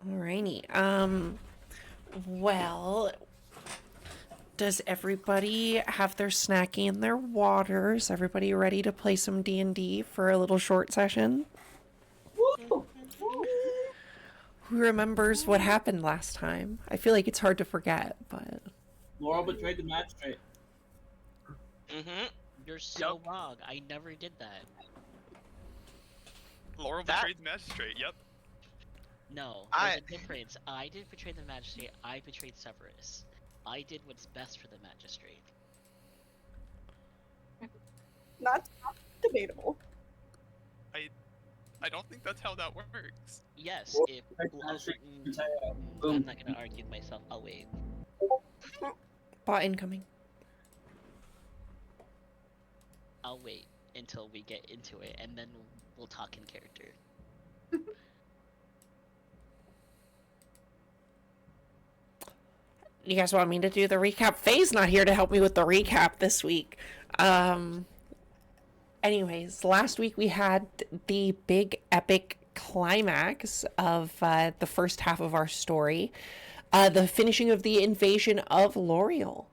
Alrighty. Well, does everybody have their snacky and their waters? Everybody ready to play some D&D for a little short session? Woo! Who remembers what happened last time? I feel like it's hard to forget, but... Laurel betrayed the magistrate. You're so wrong. I never did that. Laurel betrayed the magistrate, yep. No, there's a difference. I didn't betray the magistrate, I betrayed Severus. I did what's best for the magistrate. Not debatable. I don't think that's how that works. Yes, Well, if... Boom. I'm not gonna argue with myself. I'll wait. Bot incoming. I'll wait until we get into it, and then we'll talk in character. You guys want me to do the recap? Faye's not here to help me with the recap this week. Anyways, last week we had the big epic climax of the first half of our story. The finishing of the invasion of L'Oreal.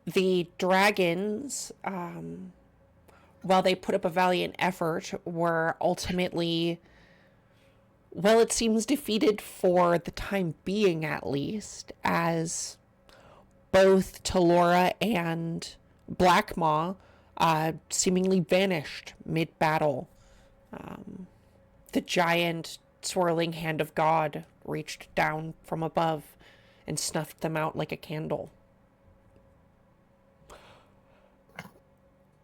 The dragons, while they put up a valiant effort, were ultimately... well, it seems defeated for the time being, at least, as both Talora and Blackmaw seemingly vanished mid-battle. The giant swirling hand of God reached down from above and snuffed them out like a candle.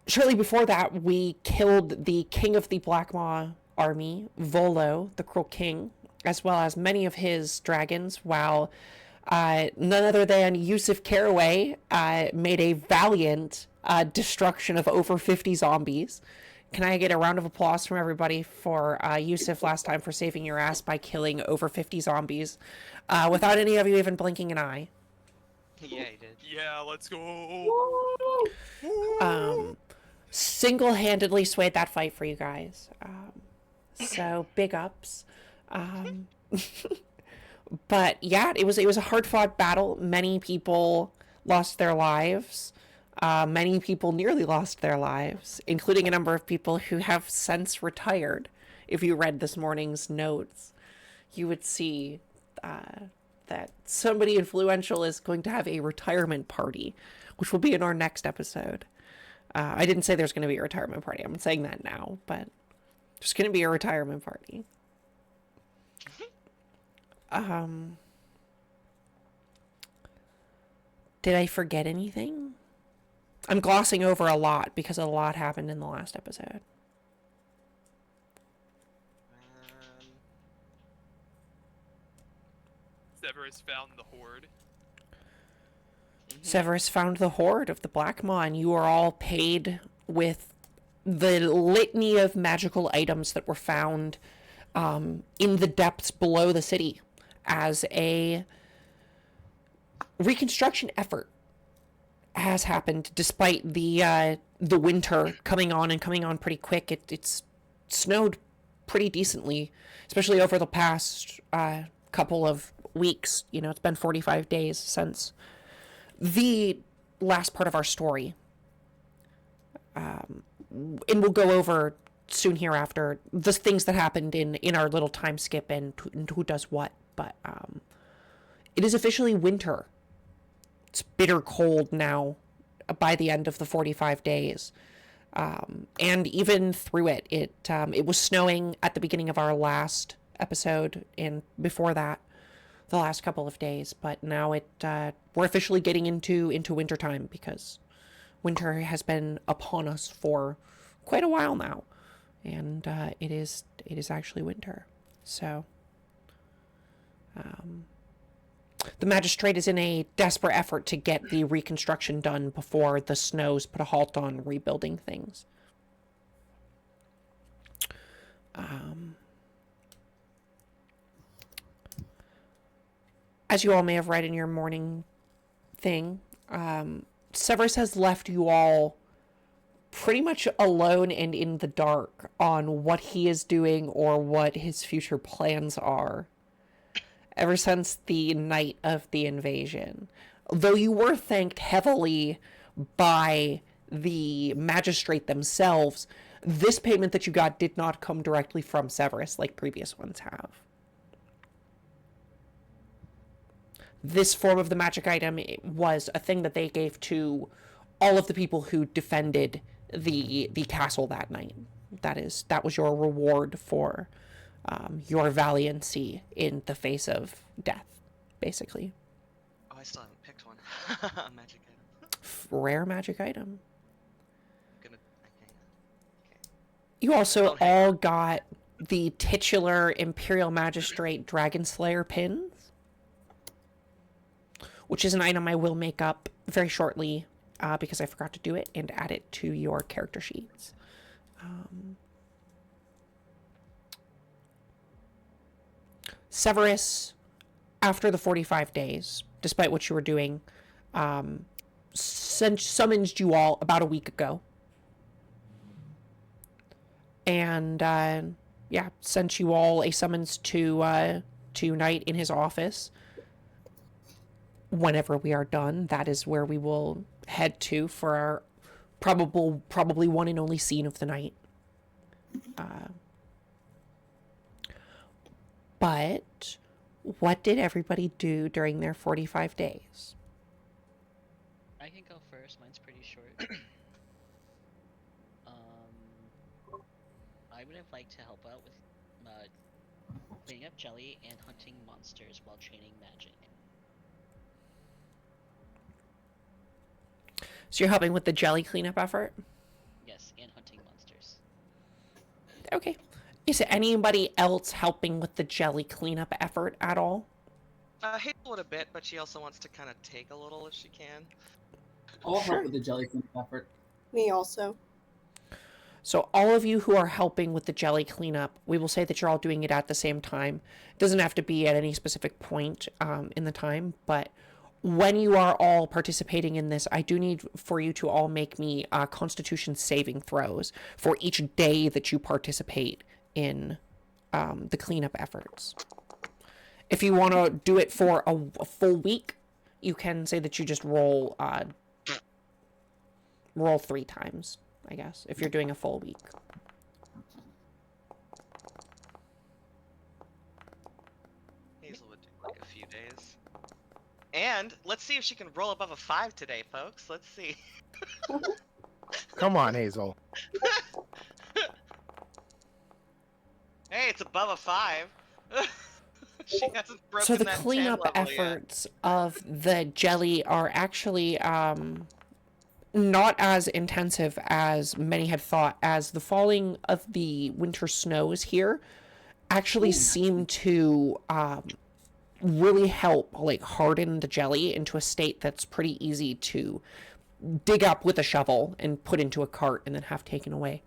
Shortly before that, we killed the king of the Blackmaw army, Volo, the Cruel King, as well as many of his dragons, while none other than Yusuf Caraway made a valiant destruction of over 50 zombies. Can I get a round of applause from everybody for Yusuf last time for saving your ass by killing over 50 zombies without any of you even blinking an eye? Yeah, he did. Yeah, let's go. Single-handedly swayed that fight for you guys. So big ups. But yeah, it was a hard-fought battle. Many people lost their lives. Many people nearly lost their lives, including a number of people who have since retired. If you read this morning's notes, you would see that somebody influential is going to have a retirement party, which will be in our next episode. I didn't say there's going to be a retirement party. I'm saying that now, but there's going to be a retirement party. Did I forget anything? I'm glossing over a lot because a lot happened in the last episode. Severus found the horde. Severus found the hoard of the Blackmaw, and you are all paid with the litany of magical items that were found in the depths below the city as a reconstruction effort has happened despite the winter coming on pretty quick. It's snowed pretty decently, especially over the past couple of weeks. You know, it's been 45 days since the last part of our story. And we'll go over soon hereafter the things that happened in our little time skip and who does what. But it is officially winter. It's bitter cold now by the end of the 45 days. And even through it, it was snowing at the beginning of our last episode and before that, the last couple of days. But now we're officially getting into wintertime because winter has been upon us for quite a while now. And it is actually winter. So the magistrate is in a desperate effort to get the reconstruction done before the snows put a halt on rebuilding things. As you all may have read in your morning thing, Severus has left you all pretty much alone and in the dark on what he is doing or what his future plans are ever since the night of the invasion. Though you were thanked heavily by the magistrate themselves, this payment that you got did not come directly from Severus like previous ones have. This form of the magic item was a thing that they gave to all of the people who defended the castle that night. That was your reward for your valiancy in the face of death, basically. Oh, I still haven't picked one. A magic item. Rare magic item. Gonna. Okay. You also Oh, hey. all got the titular Imperial Magistrate Dragon Slayer pins, which is an item I will make up very shortly because I forgot to do it and add it to your character sheets. Severus, after the 45 days, despite what you were doing, summoned you all about a week ago. And, sent you all a summons to unite in his office. Whenever we are done, that is where we will head to for our probably one and only scene of the night. But what did everybody do during their 45 days? I can go first. Mine's pretty short. I would have liked to help out with cleaning up jelly and hunting monsters while training magic. So you're helping with the jelly cleanup effort? Yes, and hunting monsters. Okay. Is anybody else helping with the jelly cleanup effort at all? Hazel a bit, but she also wants to kind of take a little if she can. I'll Sure. help with the jelly cleanup effort. Me also. So all of you who are helping with the jelly cleanup, we will say that you're all doing it at the same time. It doesn't have to be at any specific point in the time, but when you are all participating in this, I do need for you to all make me Constitution saving throws for each day that you participate in the cleanup efforts. If you want to do it for a full week, you can say that you just roll 3 times, I guess, if you're doing a full week. Hazel would do like a few days. And let's see if she can roll above a 5 today, folks. Let's see. Come on, Hazel. Hey, it's above a 5. She hasn't broken So the that 10 cleanup level yet. efforts of the jelly are actually not as intensive as many had thought, as the falling of the winter snows here actually seem to really help like harden the jelly into a state that's pretty easy to dig up with a shovel and put into a cart and then have taken away.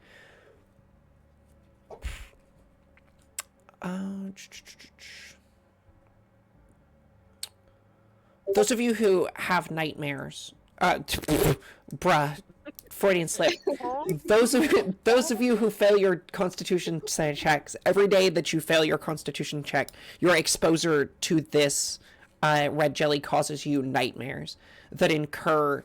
Those of you who have nightmares, bruh, Freudian slip. Those of you who fail your Constitution checks, every day that you fail your Constitution check, your exposure to this red jelly causes you nightmares that incur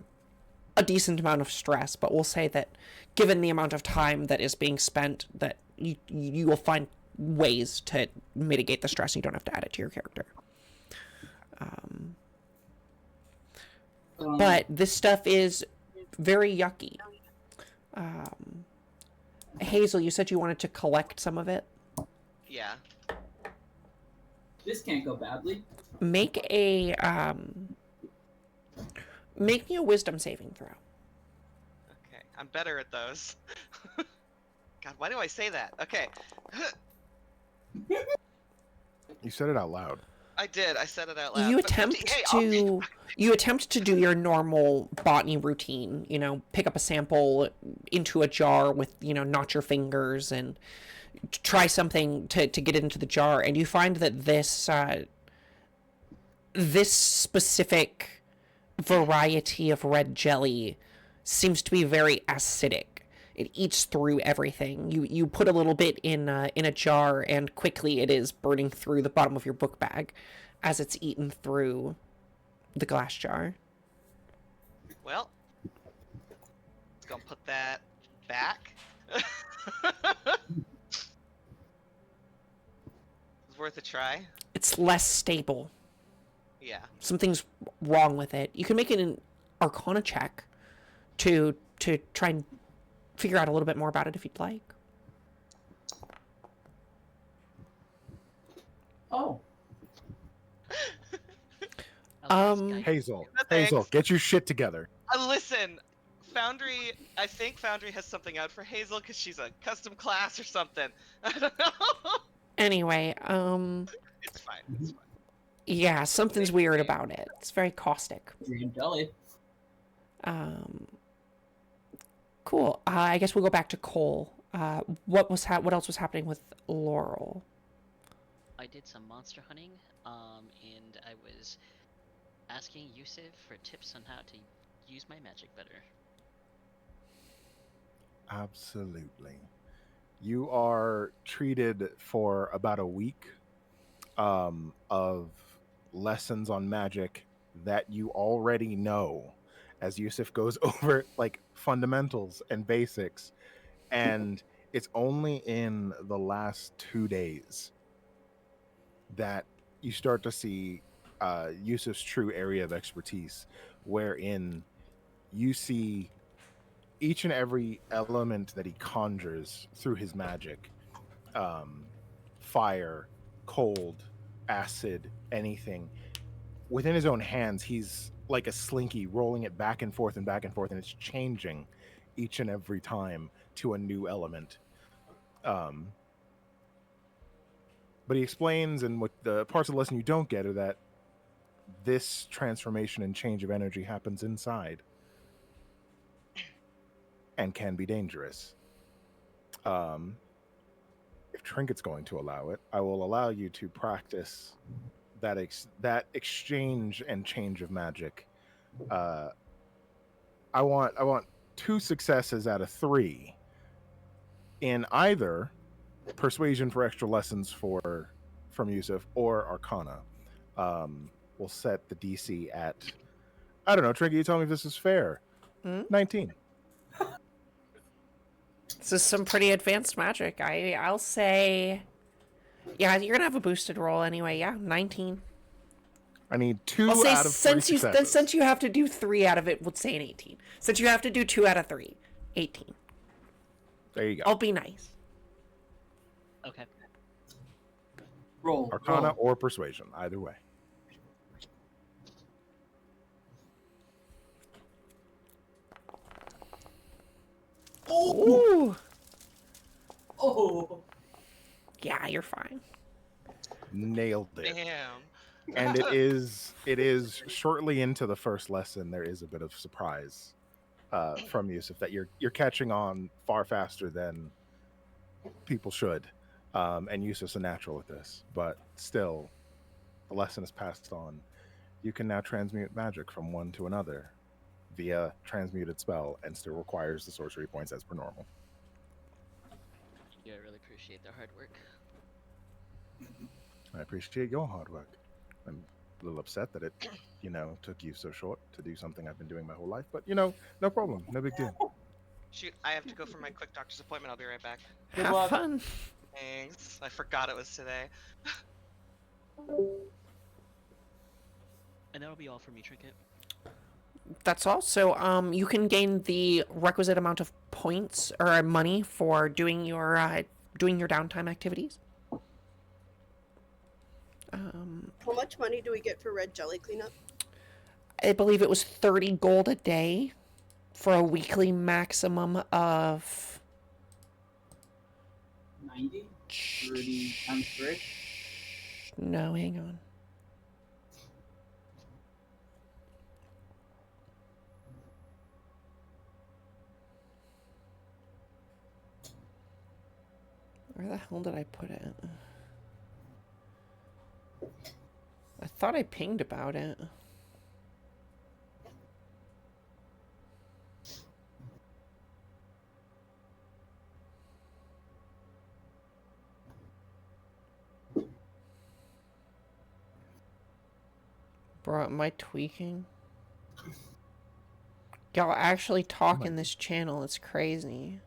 a decent amount of stress. But we'll say that, given the amount of time that is being spent, that you will find ways to mitigate the stress. And you don't have to add it to your character. But this stuff is very yucky. Hazel, you said you wanted to collect some of it. Yeah. This can't go badly. Make me a wisdom saving throw. Okay. I'm better at those. God, why do I say that? Okay. You said it out loud. I did. I said it out loud. You But attempt 50 hey, I'll take- you attempt to do your normal botany routine, pick up a sample into a jar with, knot your fingers and try something to get it into the jar, and you find that this specific variety of red jelly seems to be very acidic. it eats through everything. You put a little bit in a jar, and quickly it is burning through the bottom of your book bag as it's eaten through the glass jar. Well, let's go and put that back. It's worth a try. It's less stable. Yeah. Something's wrong with it. You can make an Arcana check to try and figure out a little bit more about it if you'd like. Oh, Hazel, Thanks. Hazel, get your shit together. Listen, Foundry. I think Foundry has something out for Hazel because she's a custom class or something. I don't know. Anyway, It's fine. It's fine. yeah, something's weird about it. It's very caustic. green jelly. Cool. I guess we'll go back to Cole. What else was happening with Laurel? I did some monster hunting, and I was asking Yusuf for tips on how to use my magic better. Absolutely. You are treated for about a week of lessons on magic that you already know, as Yusuf goes over like fundamentals and basics. And it's only in the last 2 days that you start to see Yusuf's true area of expertise, wherein you see each and every element that he conjures through his magic, fire, cold, acid, anything, within his own hands. He's like a slinky rolling it back and forth and back and forth, and it's changing each and every time to a new element. But he explains, and what the parts of the lesson you don't get are that this transformation and change of energy happens inside and can be dangerous. If Trinket's going to allow it, I will allow you to practice that exchange and change of magic. I want 2 successes out of 3 in either persuasion for extra lessons from Yusuf or Arcana. We'll set the DC at, I don't know, Trinket, you tell me if this is fair. 19. This is some pretty advanced magic. I'll say, yeah, you're gonna have a boosted roll anyway. Yeah, 19. I need 2 I'll say out of 3 successes. since you have to do 3 out of it, we'll say an 18. Since you have to do 2 out of 3, 18. There you go. I'll be nice. Okay. Roll. Arcana roll. or persuasion, either way. Ooh. Oh. Yeah, you're fine. Nailed it. Damn. And it is shortly into the first lesson. There is a bit of surprise from Yusuf that you're catching on far faster than people should. And Yusuf's a natural at this, but still, the lesson is passed on. You can now transmute magic from one to another via transmuted spell, and still requires the sorcery points as per normal. Yeah, I really appreciate their hard work. I appreciate your hard work. I'm a little upset that it, took you so short to do something I've been doing my whole life, but no problem, no big deal. Shoot, I have to go for my quick doctor's appointment. I'll be right back. Good Have luck. fun. Thanks. I forgot it was today. And that'll be all for me, Trinket. That's all. So, you can gain the requisite amount of points or money for doing your downtime activities. How much money do we get for red jelly cleanup? I believe it was 30 gold a day for a weekly maximum of 90? 30 times 3? No, hang on. Where the hell did I put it? I thought I pinged about it. Bro, am I tweaking? Y'all actually talk Might in be. this channel. It's crazy.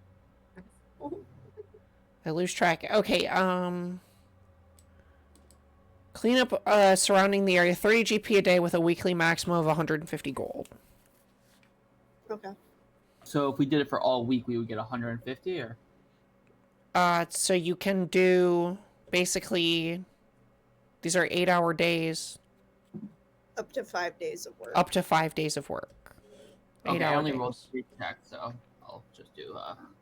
I lose track. Okay, clean up surrounding the area. 30 GP a day with a weekly maximum of 150 gold. Okay. So if we did it for all week, we would get 150, or So you can do basically these are 8-hour days, Up to 5 days of work. up to 5 days of work. okay, I 8-hour only days. rolled 3 checks, so I'll just do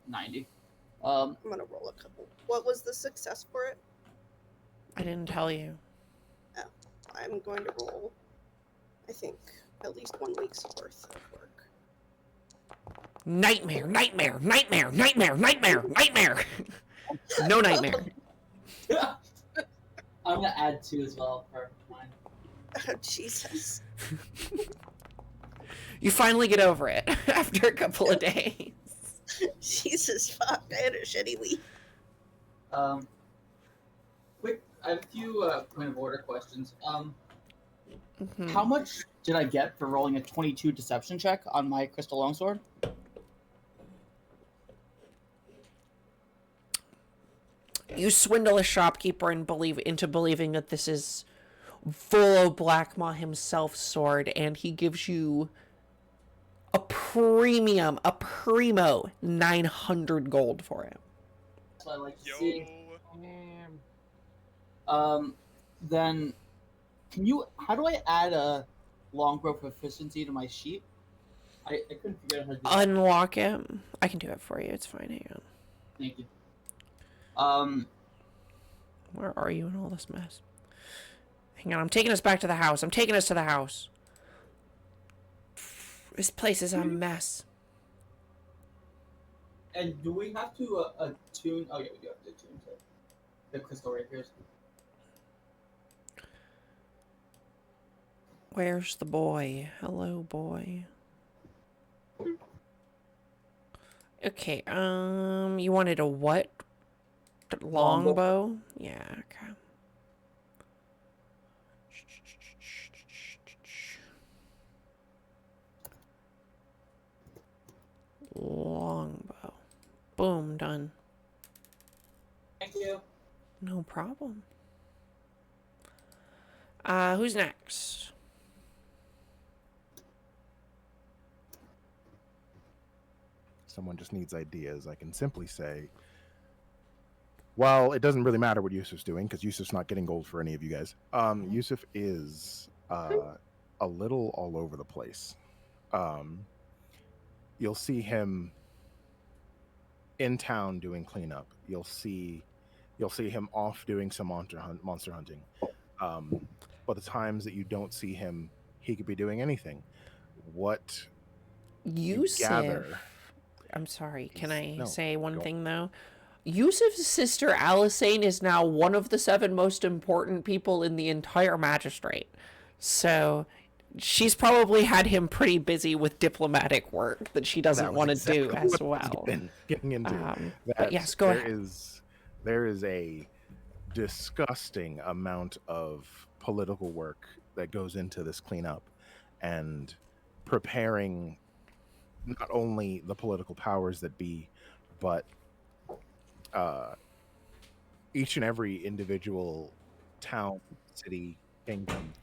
90. I'm gonna roll a couple. What was the success for it? I didn't tell you. I'm going to roll, I think, at least 1 week's worth of work. Nightmare, nightmare, nightmare, nightmare, nightmare, nightmare. No nightmare. I'm gonna add 2 as well for mine. Oh, Jesus. You finally get over it after a couple of days. Jesus fuck, I had a shitty week. Quick, I have a few point of order questions. Mhm. How much did I get for rolling a 22 deception check on my crystal longsword? You swindle a shopkeeper and into believing that this is Volo Blackmaw himself's sword, and he gives you a primo 900 gold for it. That's what I like to Yo. see. Then, how do I add a longbow proficiency to my sheet? I couldn't figure out how to do that. Unlock it. I can do it for you. It's fine. Hang on. Thank you. Where are you in all this mess? Hang on. I'm taking us back to the house. I'm taking us to the house. This place is a mess. And do we have to attune? Oh yeah, we do have to attune to the crystal rapiers. Where's the boy? Hello, boy. Okay, you wanted a what? Longbow? Yeah, okay. Longbow. Boom, done. Thank you. No problem. Who's next? Someone just needs ideas. I can simply say, well, it doesn't really matter what Yusuf's doing because Yusuf's not getting gold for any of you guys. Yusuf is a little all over the place. You'll see him in town doing cleanup. You'll see him off doing some monster hunting. But the times that you don't see him, he could be doing anything. What you gather? Yusuf. I'm sorry. Can He's- I no, say one go on. thing though? Yusuf's sister Alisane is now one of the 7 most important people in the entire magistrate. So she's probably had him pretty busy with diplomatic work that she doesn't That was want to exactly do as what I was well. getting into. But That yes, go ahead. There is a disgusting amount of political work that goes into this cleanup and preparing not only the political powers that be, but each and every individual town, city, kingdom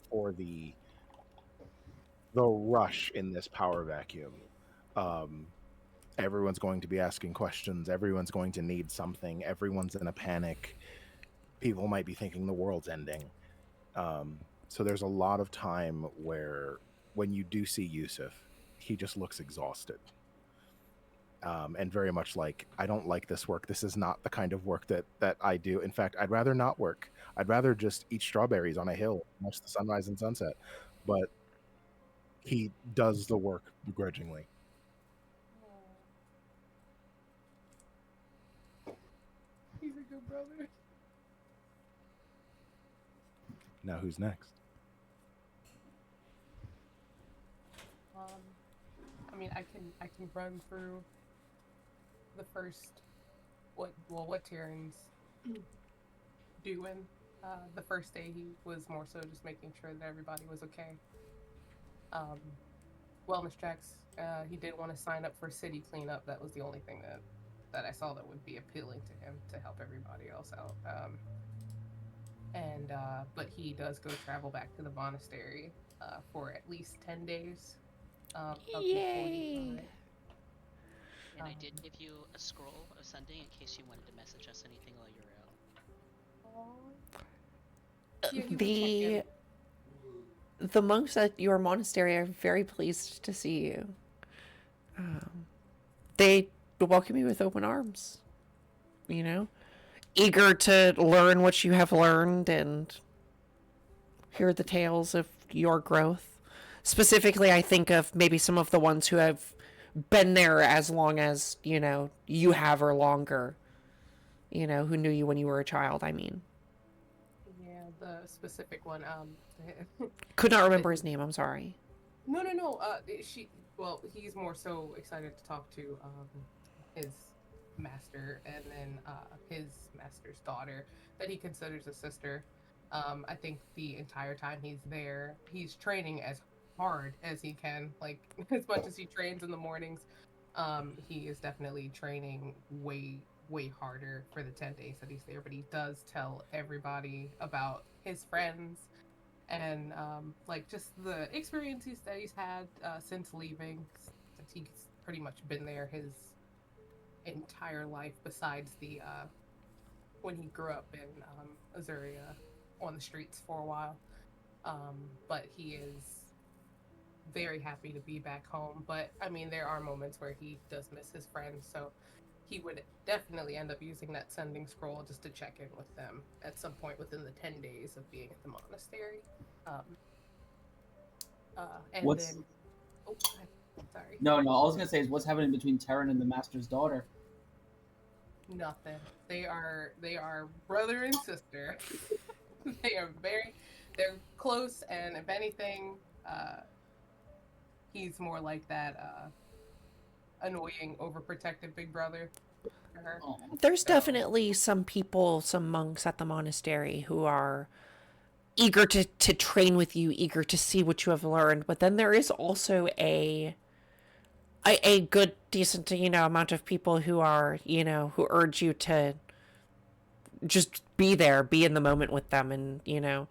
for the rush in this power vacuum. Everyone's going to be asking questions. Everyone's going to need something. Everyone's in a panic. People might be thinking the world's ending. So there's a lot of time where when you do see Yusuf, he just looks exhausted. And very much like, I don't like this work. This is not the kind of work that I do. In fact, I'd rather not work. I'd rather just eat strawberries on a hill, watch the sunrise and sunset. But he does the work begrudgingly. He's a good brother. Now who's next? I mean, I can run through the first what Tyrion's doing The first day he was more so just making sure that everybody was okay. Wellness checks. He did want to sign up for city cleanup. That was the only thing that I saw that would be appealing to him to help everybody else out. But he does go travel back to the monastery for at least 10 days. Up before he Yay! died. And I did give you a scroll of sending in case you wanted to message us anything while you were out. Yeah, he would check in. The monks at your monastery are very pleased to see you. They welcome you with open arms. You know, eager to learn what you have learned and hear the tales of your growth. Specifically, I think of maybe some of the ones who have been there as long as, you have or longer. Who knew you when you were a child, I mean. Yeah, the specific one. Could not remember his name, I'm sorry. No. He's more so excited to talk to his master and then his master's daughter that he considers a sister. I think the entire time he's there, he's training as hard as he can, like as much as he trains in the mornings. He is definitely training way harder for the 10 days that he's there, but he does tell everybody about his friends and like just the experiences that he's had since leaving, since he's pretty much been there his entire life besides the when he grew up in Azuria on the streets for a while. But he is very happy to be back home. But I mean, there are moments where he does miss his friends, so he would definitely end up using that sending scroll just to check in with them at some point within the 10 days of being at the monastery. And What's- then, sorry. No, I was gonna say is what's happening between Terran and the Master's daughter. Nothing. They are brother and sister. They're close, and if anything, he's more like that annoying, overprotective big brother for her. Oh. There's definitely some people, some monks at the monastery who are eager to train with you, eager to see what you have learned. But then there is also a good, decent, amount of people who are, who urge you to just be there, be in the moment with them, and,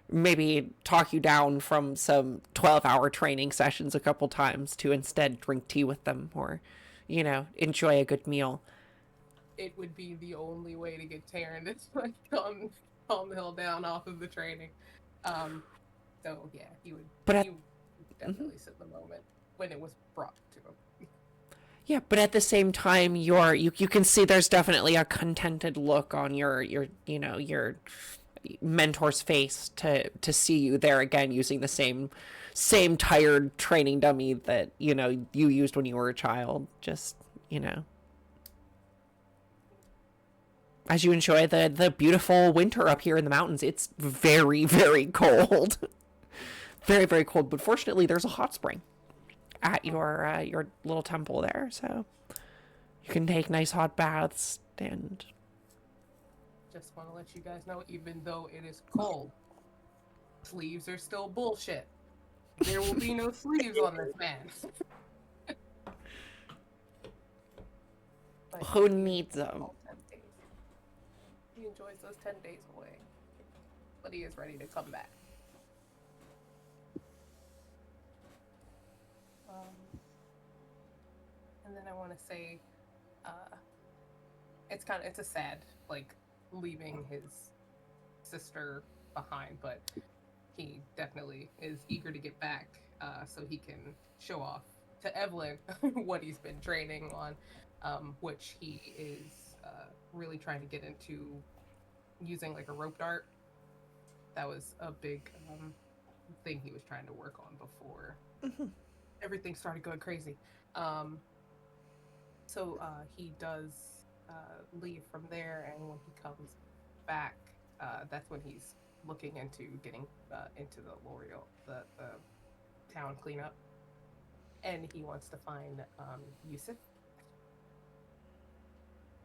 maybe talk you down from some 12-hour training sessions a couple times to instead drink tea with them or, enjoy a good meal. It would be the only way to get Taryn to like calm the hell down off of the training. So yeah, he would definitely sit in the moment when it was brought to him. Yeah, but at the same time, you can see there's definitely a contented look on your mentor's face to see you there again using the same tired training dummy that you used when you were a child. Just as you enjoy the beautiful winter up here in the mountains, it's very, very cold. Very, very cold, but fortunately there's a hot spring at your little temple there, so you can take nice hot baths. And Just want to let you guys know, even though it is cold, sleeves are still bullshit. There will be no sleeves on this man. But who needs them? all 10 days. He enjoys those 10 days away, but he is ready to come back. And then I want to say, it's a sad, like, leaving his sister behind, but he definitely is eager to get back so he can show off to Evelyn what he's been training on, which he is really trying to get into using like a rope dart. That was a big thing he was trying to work on before everything started going crazy. So he does leave from there, and when he comes back, that's when he's looking into getting into the L'Oreal, the town cleanup, and he wants to find Yusuf.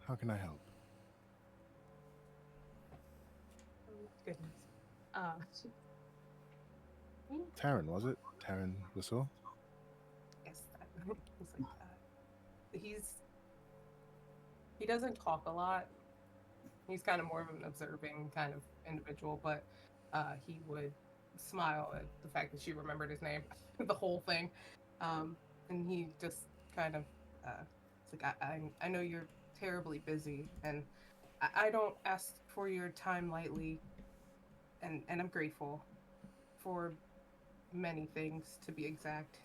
How can I help? goodness. Uh, Taryn, was it? Taryn Lasso? yes, he's like, he doesn't talk a lot. He's kind of more of an observing kind of individual, but he would smile at the fact that she remembered his name, the whole thing, and he just kind of, it's like, I know you're terribly busy, and I don't ask for your time lightly, and I'm grateful for many things, to be exact.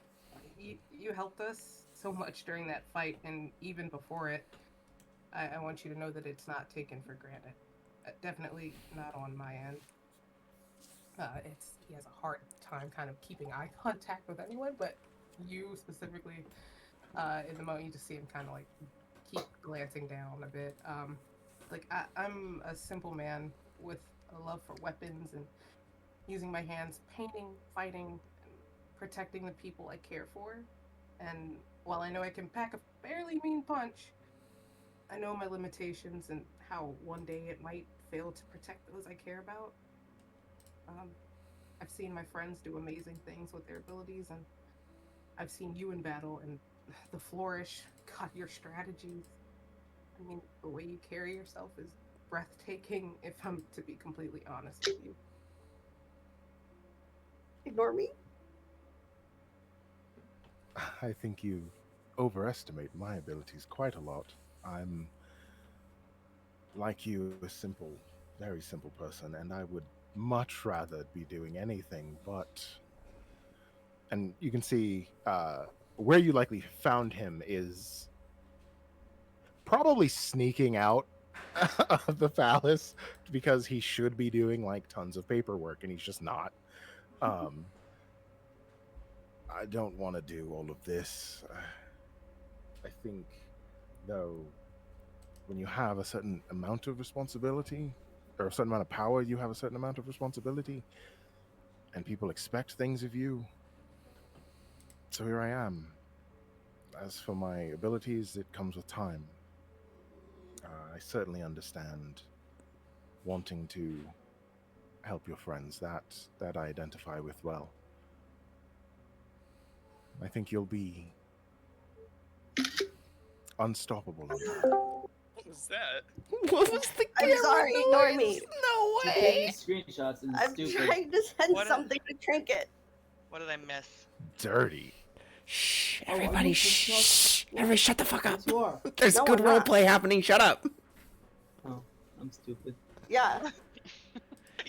You helped us so much during that fight, and even before it. I want you to know that it's not taken for granted. Definitely not on my end. He has a hard time kind of keeping eye contact with anyone, but you specifically, in the moment, you just see him kind of like keep glancing down a bit. Like I'm a simple man with a love for weapons and using my hands, painting, fighting, and protecting the people I care for. And while I know I can pack a fairly mean punch, I know my limitations and how one day it might fail to protect those I care about. Um, I've seen my friends do amazing things with their abilities, and I've seen you in battle and the flourish. God, your strategies. I mean, the way you carry yourself is breathtaking, if I'm to be completely honest with you. Ignore me. I think you overestimate my abilities quite a lot. I'm, like you, a simple, very simple person, and I would much rather be doing anything but. And you can see where you likely found him is probably sneaking out of the palace because he should be doing like tons of paperwork and he's just not. Um, I don't want to do all of this. I think, though, when you have a certain amount of responsibility or a certain amount of power, you have a certain amount of responsibility, and people expect things of you. So here I am. As for my abilities, it comes with time. I certainly understand wanting to help your friends. That I identify with well. I think you'll be unstoppable on that. What was that? What was the I'm camera sorry, noise? ignore me. No You're way. taking screenshots and it's I'm stupid. trying to send What a- something to Trinket. What did I miss? Dirty. Shh, Oh, are everybody, you shh. Everybody, shut the fuck up. Yes, you are. There's No, good I'm role not. play happening. Shut up. Oh, I'm stupid. Yeah.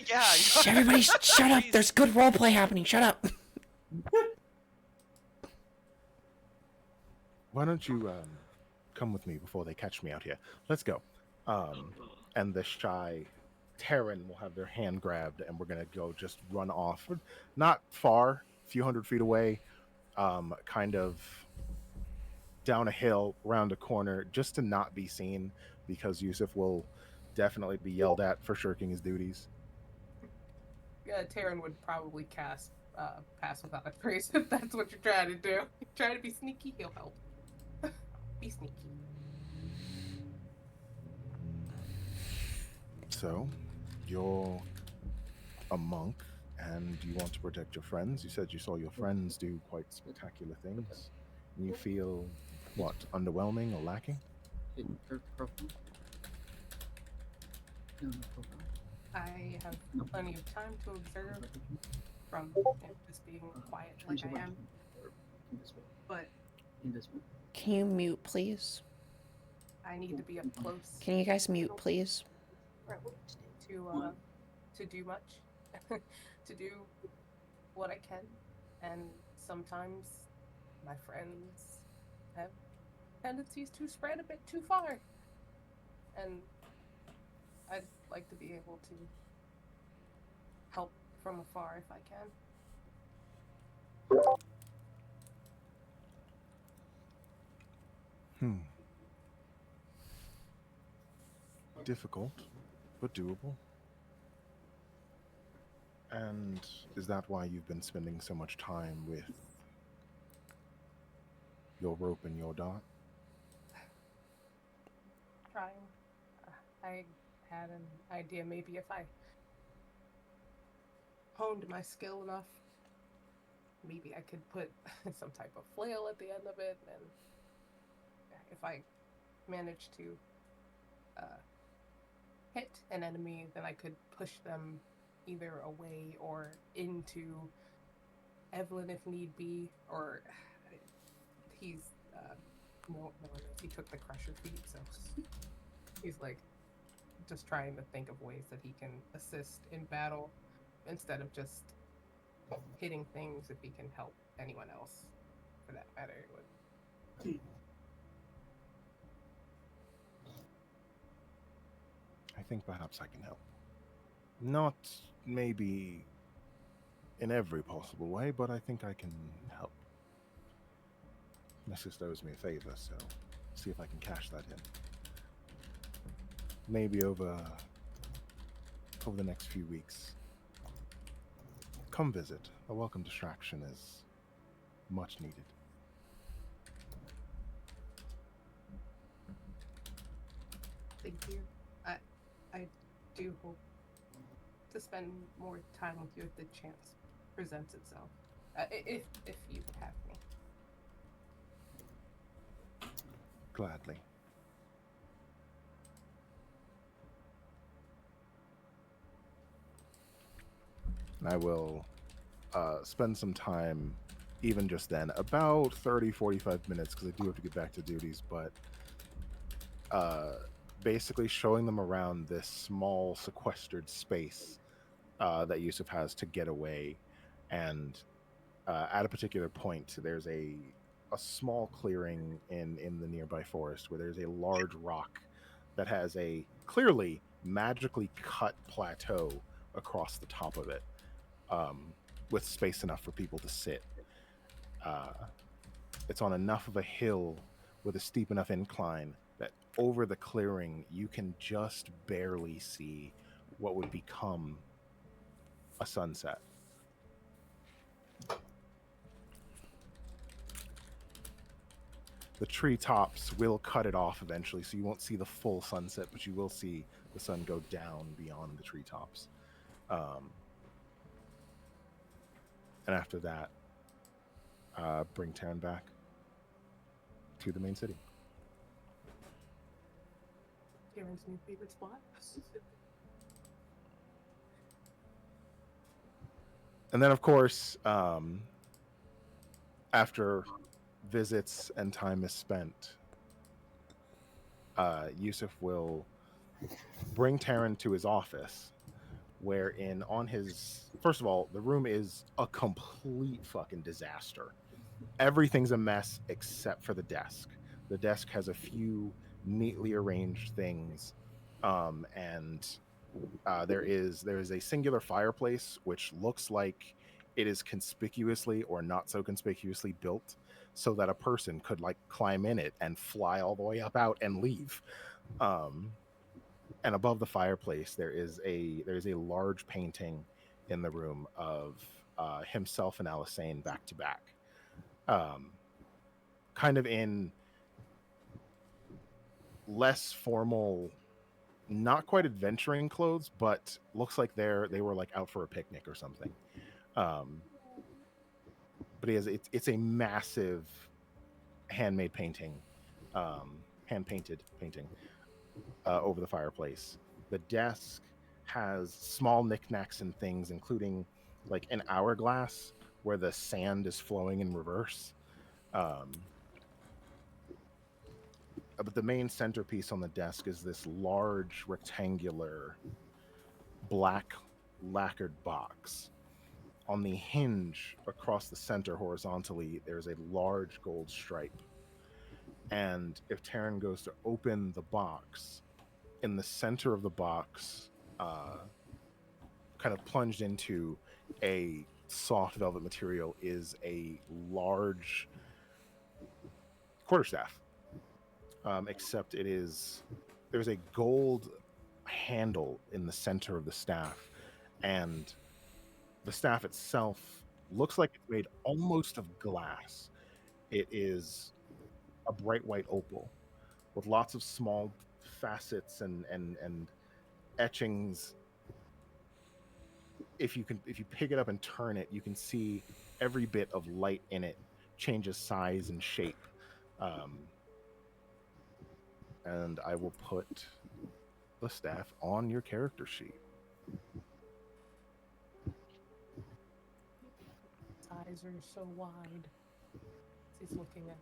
Yeah. Shh, everybody, shut up. There's good role play happening. Shut up. Why don't you come with me before they catch me out here? Let's go. And the shy Terran will have their hand grabbed, and we're gonna go just run off, not far, a few hundred feet away, kind of down a hill, around a corner, just to not be seen, because Yusuf will definitely be yelled at for shirking his duties. Taryn would probably cast Pass Without a Trace if that's what you're trying to do. Try to be sneaky, he'll help. Be sneaky. So, you're a monk, and you want to protect your friends. You said you saw your friends do quite spectacular things. And you feel, what, underwhelming or lacking? Profile? No, profile. I have No. plenty of time to observe from just being quiet like I am, In this way. but In this way. Can you mute, please? I need to be up close Can you guys mute, please? to do much, to do what I can, and sometimes my friends have tendencies to spread a bit too far, and I'd like to be able to help from afar if I can. Difficult, but doable. And is that why you've been spending so much time with your rope and your dart? Trying. I had an idea maybe if I honed my skill enough, maybe I could put some type of flail at the end of it, and if I manage to hit an enemy, then I could push them either away or into Evelyn if need be, or he's no, he took the crusher feat, so he's like just trying to think of ways that he can assist in battle instead of just hitting things. If he can help anyone else, for that matter, it would. I think perhaps I can help. Not maybe in every possible way, but I think I can help. My sister owes me a favor, so see if I can cash that in. Maybe over the next few weeks. Come visit. A welcome distraction is much needed. Thank you. I do hope to spend more time with you if the chance presents itself. If you have me. Gladly. And I will spend some time, even just then, about 30, 45 minutes, because I do have to get back to duties, but basically showing them around this small sequestered space that Yusuf has to get away. And at a particular point, there's a small clearing in the nearby forest where there's a large rock that has a clearly magically cut plateau across the top of it, with space enough for people to sit. It's on enough of a hill with a steep enough incline that over the clearing you can just barely see what would become a sunset. The treetops will cut it off eventually, so you won't see the full sunset, but you will see the sun go down beyond the treetops. And after that, bring Taryn back to the main city. Karen's new favorite spot. And then, of course, after visits and time is spent, Yusuf will bring Taryn to his office, wherein on his... First of all, the room is a complete fucking disaster. Everything's a mess except for the desk. The desk has a few neatly arranged things, and there is a singular fireplace which looks like it is conspicuously or not so conspicuously built so that a person could like climb in it and fly all the way up out and leave. And above the fireplace there is a large painting in the room of himself and Alisane back to back, kind of in less formal, not quite adventuring clothes, but looks like they were like out for a picnic or something. But it's a massive handmade painting, hand painted painting over the fireplace. The desk has small knickknacks and things, including like an hourglass where the sand is flowing in reverse. But the main centerpiece on the desk is this large rectangular black lacquered box. On the hinge across the center horizontally, there's a large gold stripe. And if Taryn goes to open the box, in the center of the box, kind of plunged into a soft velvet material, is a large quarterstaff. Except there's a gold handle in the center of the staff, and the staff itself looks like it's made almost of glass. It is a bright white opal with lots of small facets and etchings if you pick it up and turn it, you can see every bit of light in it changes size and shape. And I will put the staff on your character sheet. His eyes are so wide. He's looking at.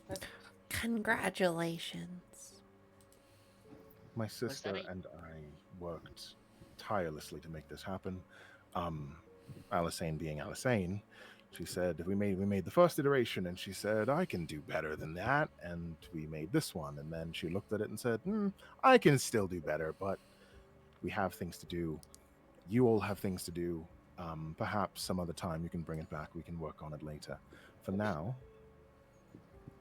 That's, Congratulations. My that sister a- and I worked tirelessly to make this happen. Alisane being Alisane, she said we made the first iteration, and she said I can do better than that, and we made this one, and then she looked at it and said, I can still do better, but we have things to do. You all have things to do. Perhaps some other time you can bring it back. We can work on it later. For now,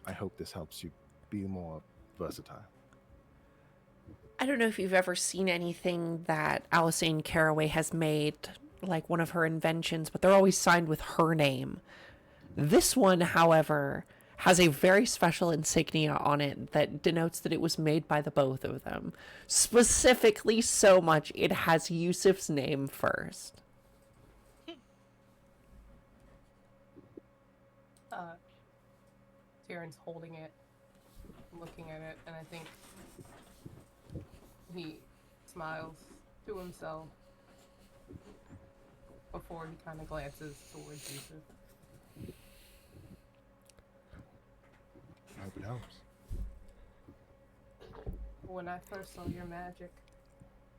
I hope this helps you be more versatile. I don't know if you've ever seen anything that Alisane Caraway has made, like one of her inventions, but they're always signed with her name. This one, however, has a very special insignia on it that denotes that it was made by the both of them. Specifically, so much it has Yusuf's name first. Tyrion's holding it, looking at it, and I think he smiles to himself before he kind of glances towards Yusuf. I hope it helps. When I first saw your magic,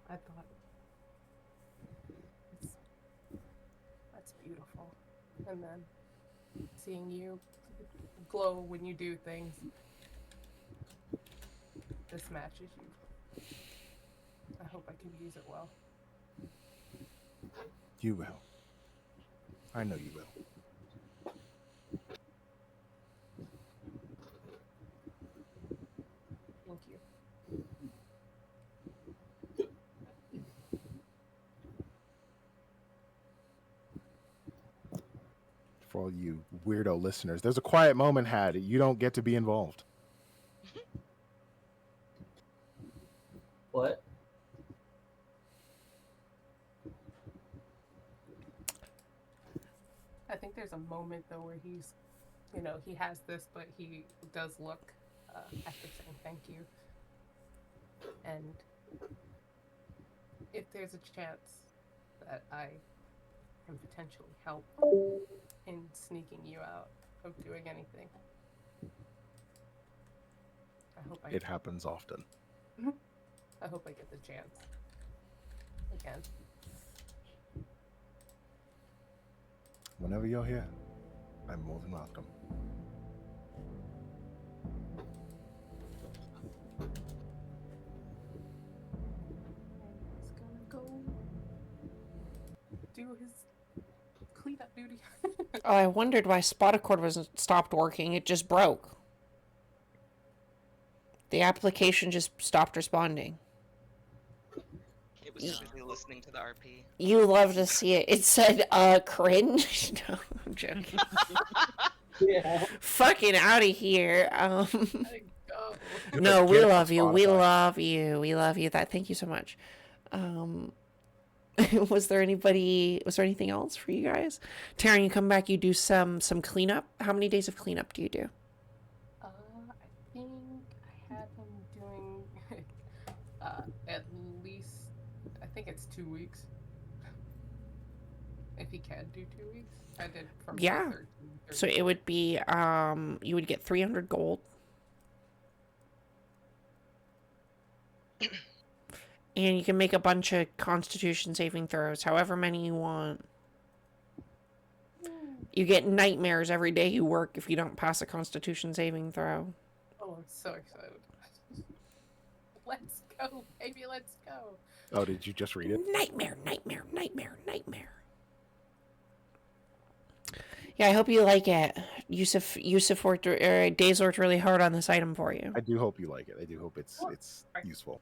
I thought, that's beautiful. And then seeing you glow when you do things, this matches you. I hope I can use it well. You will. I know you will. Thank you. For all you weirdo listeners, there's a quiet moment had. You don't get to be involved. What? I think there's a moment though where he's, he has this, but he does look after saying thank you. And if there's a chance that I can potentially help in sneaking you out of doing anything, It happens often. I hope I get the chance again. Whenever you're here, I'm more than welcome. He's gonna go do his cleanup duty. Oh, I wondered why Spoticord wasn't stopped working. It just broke. The application just stopped responding. It was too busy listening to the RP. You love to see it. It said, cringe. No, I'm joking. Yeah. Fucking out of here. Go. No, we Get love you. We Spotify. love you. We love you. Thank you so much. Was there anything else for you guys? Taryn, you come back, you do some cleanup. How many days of cleanup do you do? I think I had him doing at least, I think it's 2 weeks. If he can do 2 weeks. I did from Yeah. 13. So it would be you would get 300 gold. And you can make a bunch of constitution saving throws, however many you want. You get nightmares every day you work if you don't pass a constitution saving throw. Oh, I'm so excited. Let's go, baby, let's go. Oh, did you just read it? Nightmare, nightmare, nightmare, nightmare. Yeah, I hope you like it. Yusuf worked, Days worked really hard on this item for you. I do hope you like it. I do hope it's useful.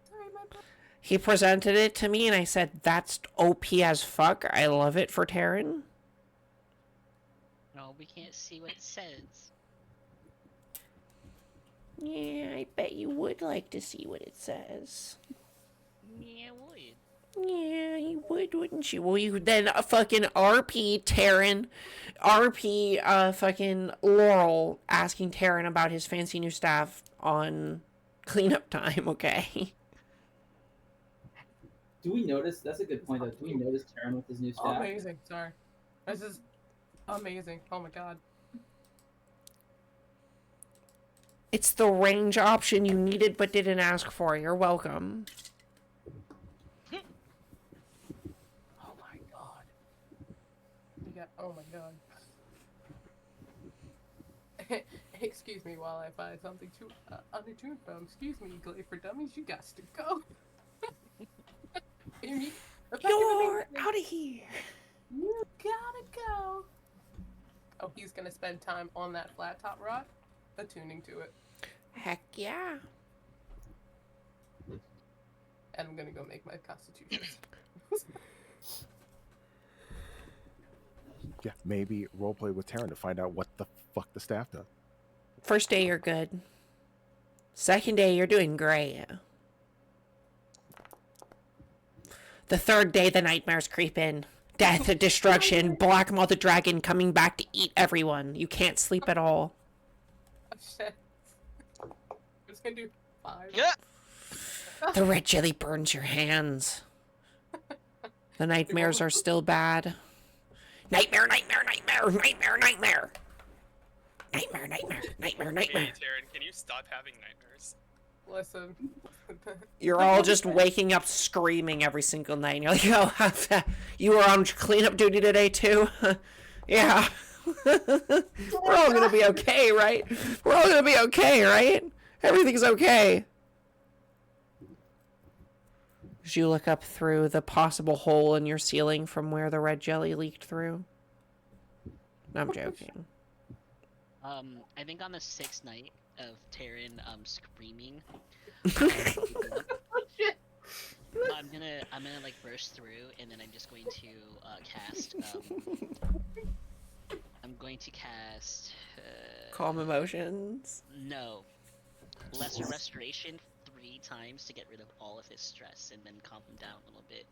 Sorry, my bad. He presented it to me and I said, that's OP as fuck. I love it for Taryn. No, we can't see what it says. Yeah, I bet you would like to see what it says. Yeah, would. Yeah, you would, wouldn't you? Well, you then fucking RP Taryn, RP fucking Laurel asking Taryn about his fancy new staff on cleanup time. Okay. Do we notice? That's a good point, though. Do we notice Taran with his new staff? Amazing. Sorry. This is amazing. Oh my god. It's the range option you needed but didn't ask for. You're welcome. Oh my god. Yeah. Oh my god. Excuse me while I find something to unattuned from. Excuse me, Glay for Dummies. You got to go. You're out of here. You gotta go. Oh, he's gonna spend time on that flat top rod, attuning to it. Heck yeah. And I'm gonna go make my constitution. Yeah, maybe roleplay with Taryn to find out what the fuck the staff does. First day, you're good. Second day, you're doing great. The third day, the nightmares creep in. Death and destruction, Black Moth the Dragon coming back to eat everyone. You can't sleep at all. Oh shit. I'm just gonna do 5. Yeah. The red jelly burns your hands. The nightmares are still bad. Nightmare, nightmare, nightmare, nightmare, nightmare. Nightmare, nightmare, nightmare, nightmare. Hey, Taryn, can you stop having nightmares? Listen. You're all just waking up screaming every single night. And you're like, oh, you were on cleanup duty today too? Yeah. We're all gonna be okay, right? We're all gonna be okay, right? Everything's okay. As you look up through the possible hole in your ceiling from where the red jelly leaked through. No, I'm joking. I think on the 6th night of Taryn screaming, I'm gonna like burst through, and then I'm just going to cast. I'm going to cast. Calm emotions. No, lesser restoration 3 times to get rid of all of his stress, and then calm him down a little bit,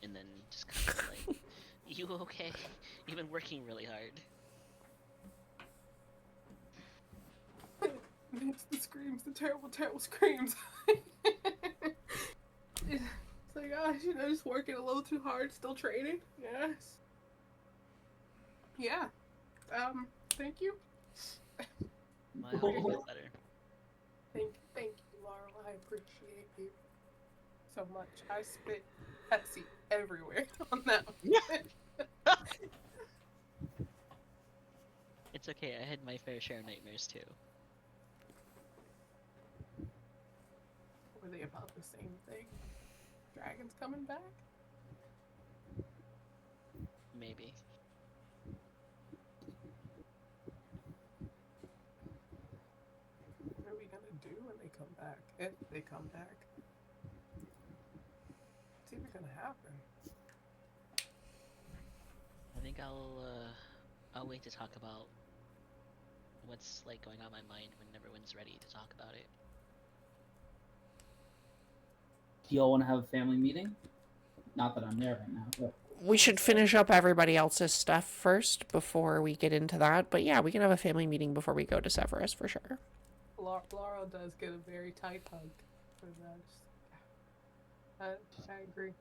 and then just kind of like, you okay? You've been working really hard. It's the screams, the terrible, terrible screams. It's like, gosh, you know, just working a little too hard, still training. Yes. Yeah. Thank you. Well, I hope you feel better. Thank you, Laurel. I appreciate you so much. I spit Pepsi everywhere on that one. It's okay, I had my fair share of nightmares too. Were they about the same thing? Dragons coming back? Maybe. What are we gonna do when they come back? If they come back? What's even gonna happen? I think I'll wait to talk about what's like going on in my mind when everyone's ready to talk about it. Do y'all want to have a family meeting? Not that I'm there right now, but We should finish up everybody else's stuff first before we get into that. But yeah, we can have a family meeting before we go to Severus for sure. Laurel does get a very tight hug for that. I agree.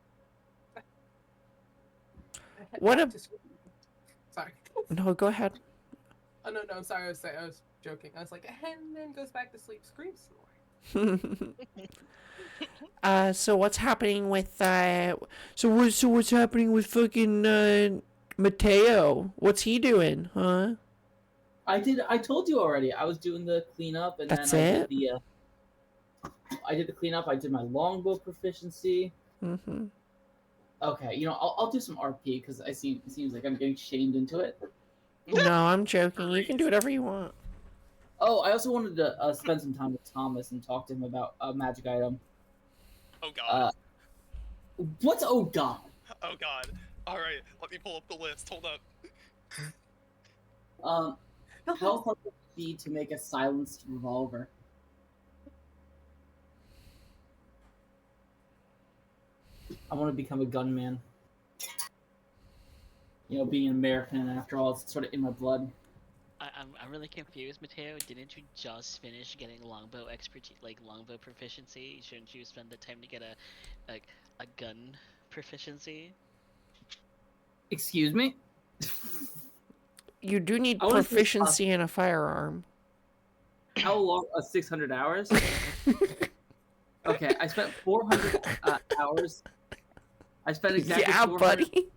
What a- Sorry. No, go ahead. Oh no, I'm sorry. I was joking. I was like, and then goes back to sleep, screams some more. So what's happening with so what's happening with fucking Mateo? What's he doing, huh? I told you already. I was doing the cleanup, and That's then it? I did the cleanup. I did my longbow proficiency. Mm-hmm. Okay, you know, I'll do some RP because it seems like I'm getting shamed into it. No, I'm joking. You can do whatever you want. Oh, I also wanted to spend some time with Thomas and talk to him about a magic item. Oh god. What's oh god? Oh god. Alright, let me pull up the list. Hold up. How hard would it be to make a silenced revolver? I want to become a gunman. You know, being an American, after all, it's sort of in my blood. I'm really confused, Mateo. Didn't you just finish getting longbow expertise, like longbow proficiency? Shouldn't you spend the time to get a gun proficiency? Excuse me? You do need I wanna see- proficiency in a firearm. How long? 600 hours? Okay, I spent 400 hours. I spent exactly Yeah, 400. buddy.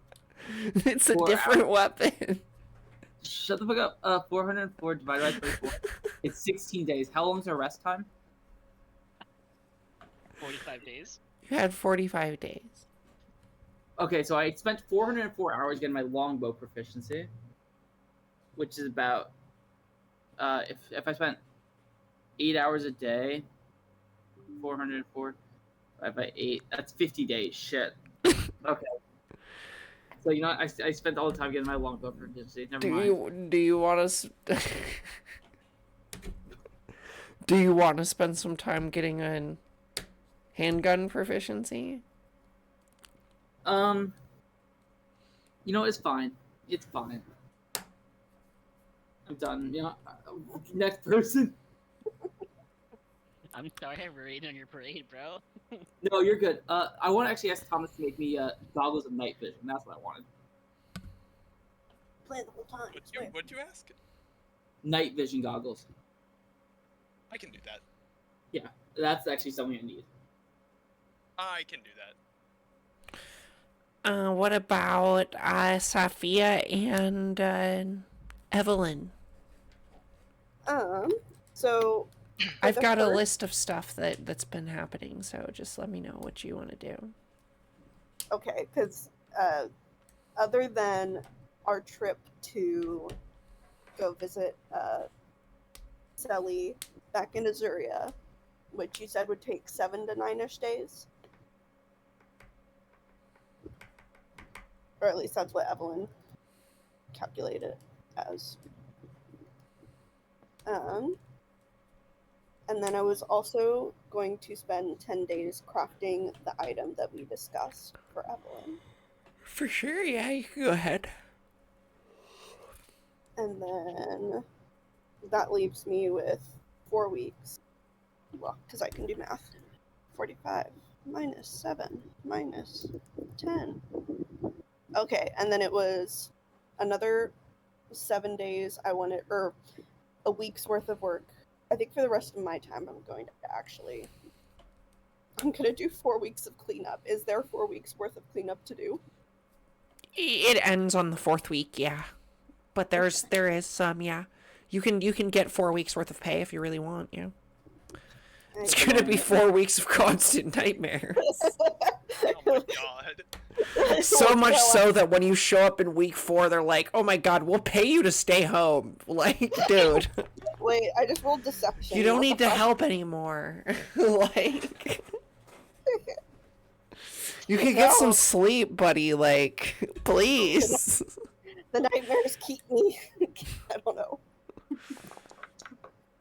It's a 4 different weapon. Shut the fuck up. 404 divided by 24. It's 16 days. How long's our rest time? 45 days. You had 45 days. Okay, so I spent 404 hours getting my longbow proficiency, which is about if I spent 8 hours a day, 404 divided by 8, that's 50 days. Shit. Okay. So you know, I spent all the time getting my longbow proficiency. Never mind. Do you want to do you want to spend some time getting a handgun proficiency? You know, it's fine. It's fine. I'm done. You know, next person. I'm sorry I'm ruined on your parade, bro. No, you're good. I want to actually ask Thomas to make me goggles of night vision. That's what I wanted. Play the whole time. What'd you ask? Night vision goggles. I can do that. Yeah, that's actually something I need. I can do that. What about Sophia and Evelyn? So I've the got a first- list of stuff that's been happening, so just let me know what you want to do. Okay, because other than our trip to go visit Selly back in Azuria, which you said would take 7 to 9-ish days, or at least that's what Evelyn calculated it as. And then I was also going to spend 10 days crafting the item that we discussed for Evelyn. For sure, yeah, you can go ahead. And then that leaves me with 4 weeks. Well, because I can do math. 45 minus 7 minus 10. Okay, and then it was another 7 days I wanted, or a week's worth of work. I think for the rest of my time I'm going to do 4 weeks of cleanup. Is there 4 weeks worth of cleanup to do? It ends on the 4th week, yeah. But there is some, yeah. You can get 4 weeks worth of pay if you really want, yeah. It's gonna be 4 weeks of constant nightmares. Oh my god. So much so that when you show up in week 4, they're like, "Oh my god, we'll pay you to stay home." Like, dude, Wait, I just rolled deception. you don't What need the to fuck? help anymore. Like, you can get some No. sleep, buddy. Like, please. The nightmares keep me. I don't know.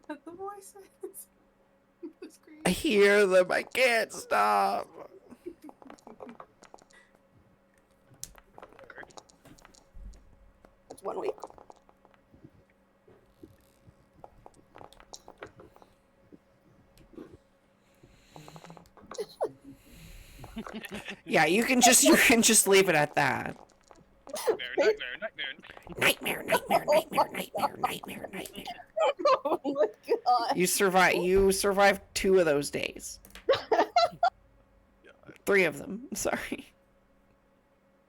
The voices. The scream. I hear them. I can't stop. It's 1 week. Yeah, you can just leave it at that. Nightmare. Nightmare. Oh my god. You survived 2 of those days. 3 of them. Sorry.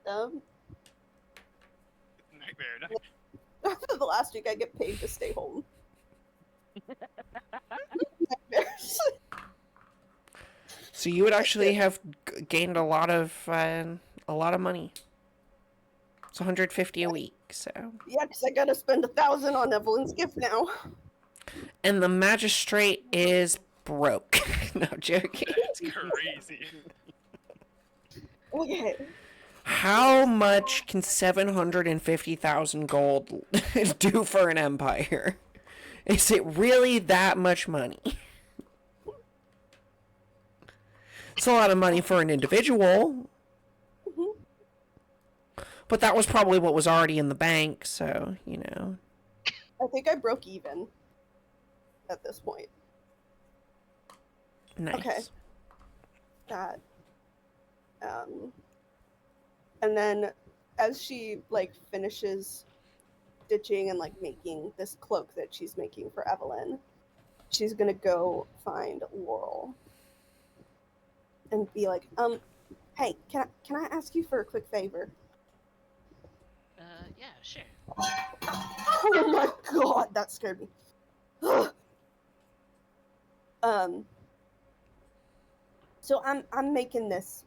Nightmare. The last week I get paid to stay home. Nightmares. So you would actually have gained a lot of money. It's 150 a week. So. Yeah, because I gotta spend 1,000 on Evelyn's gift now. And the magistrate is broke. No joking. That's crazy. Okay. How much can 750,000 gold do for an empire? Is it really that much money? It's a lot of money for an individual, But that was probably what was already in the bank, so, you know. I think I broke even at this point. Nice. Okay. That. And then as she like finishes stitching and like making this cloak that she's making for Evelyn, she's gonna go find Laurel and be like, hey, can I ask you for a quick favor? Yeah, sure. Oh my god, that scared me. So I'm making this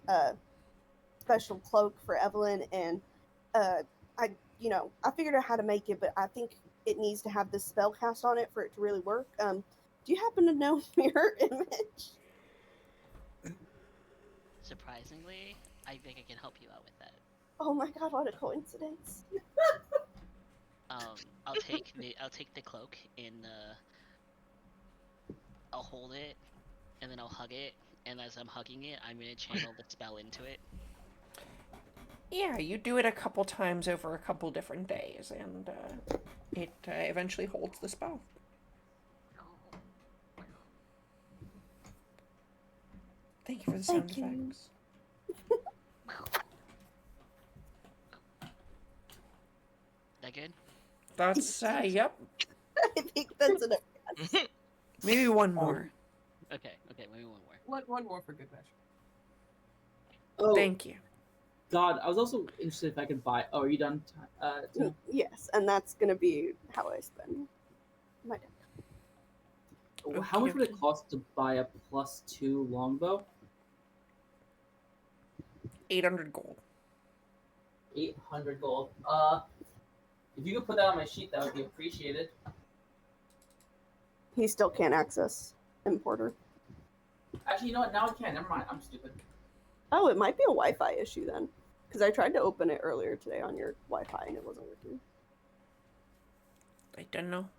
special cloak for Evelyn, and I figured out how to make it, but I think it needs to have this spell cast on it for it to really work. Do you happen to know Mirror Image? Surprisingly, I think I can help you out with that. Oh my god, what a coincidence. I'll take the cloak and I'll hold it, and then I'll hug it, and as I'm hugging it, I'm gonna channel the spell into it. Yeah, you do it a couple times over a couple different days, and it eventually holds the spell. Thank you for the sound effects. That good? That's, yep. I think that's enough. Maybe one more. Okay, maybe one more. One more for good measure. Oh, Thank you. God, I was also interested if I could buy. Oh, are you done? Tina? Yes, and that's gonna be how I spend my day. How much would Okey-dokey. it cost to buy a +2 longbow? 800 gold. 800 gold. If you could put that on my sheet, that would be appreciated. He still can't access Importer. Actually, you know what? Now I can. Never mind. I'm stupid. Oh, it might be a Wi-Fi issue then, because I tried to open it earlier today on your Wi-Fi and it wasn't working. I don't know.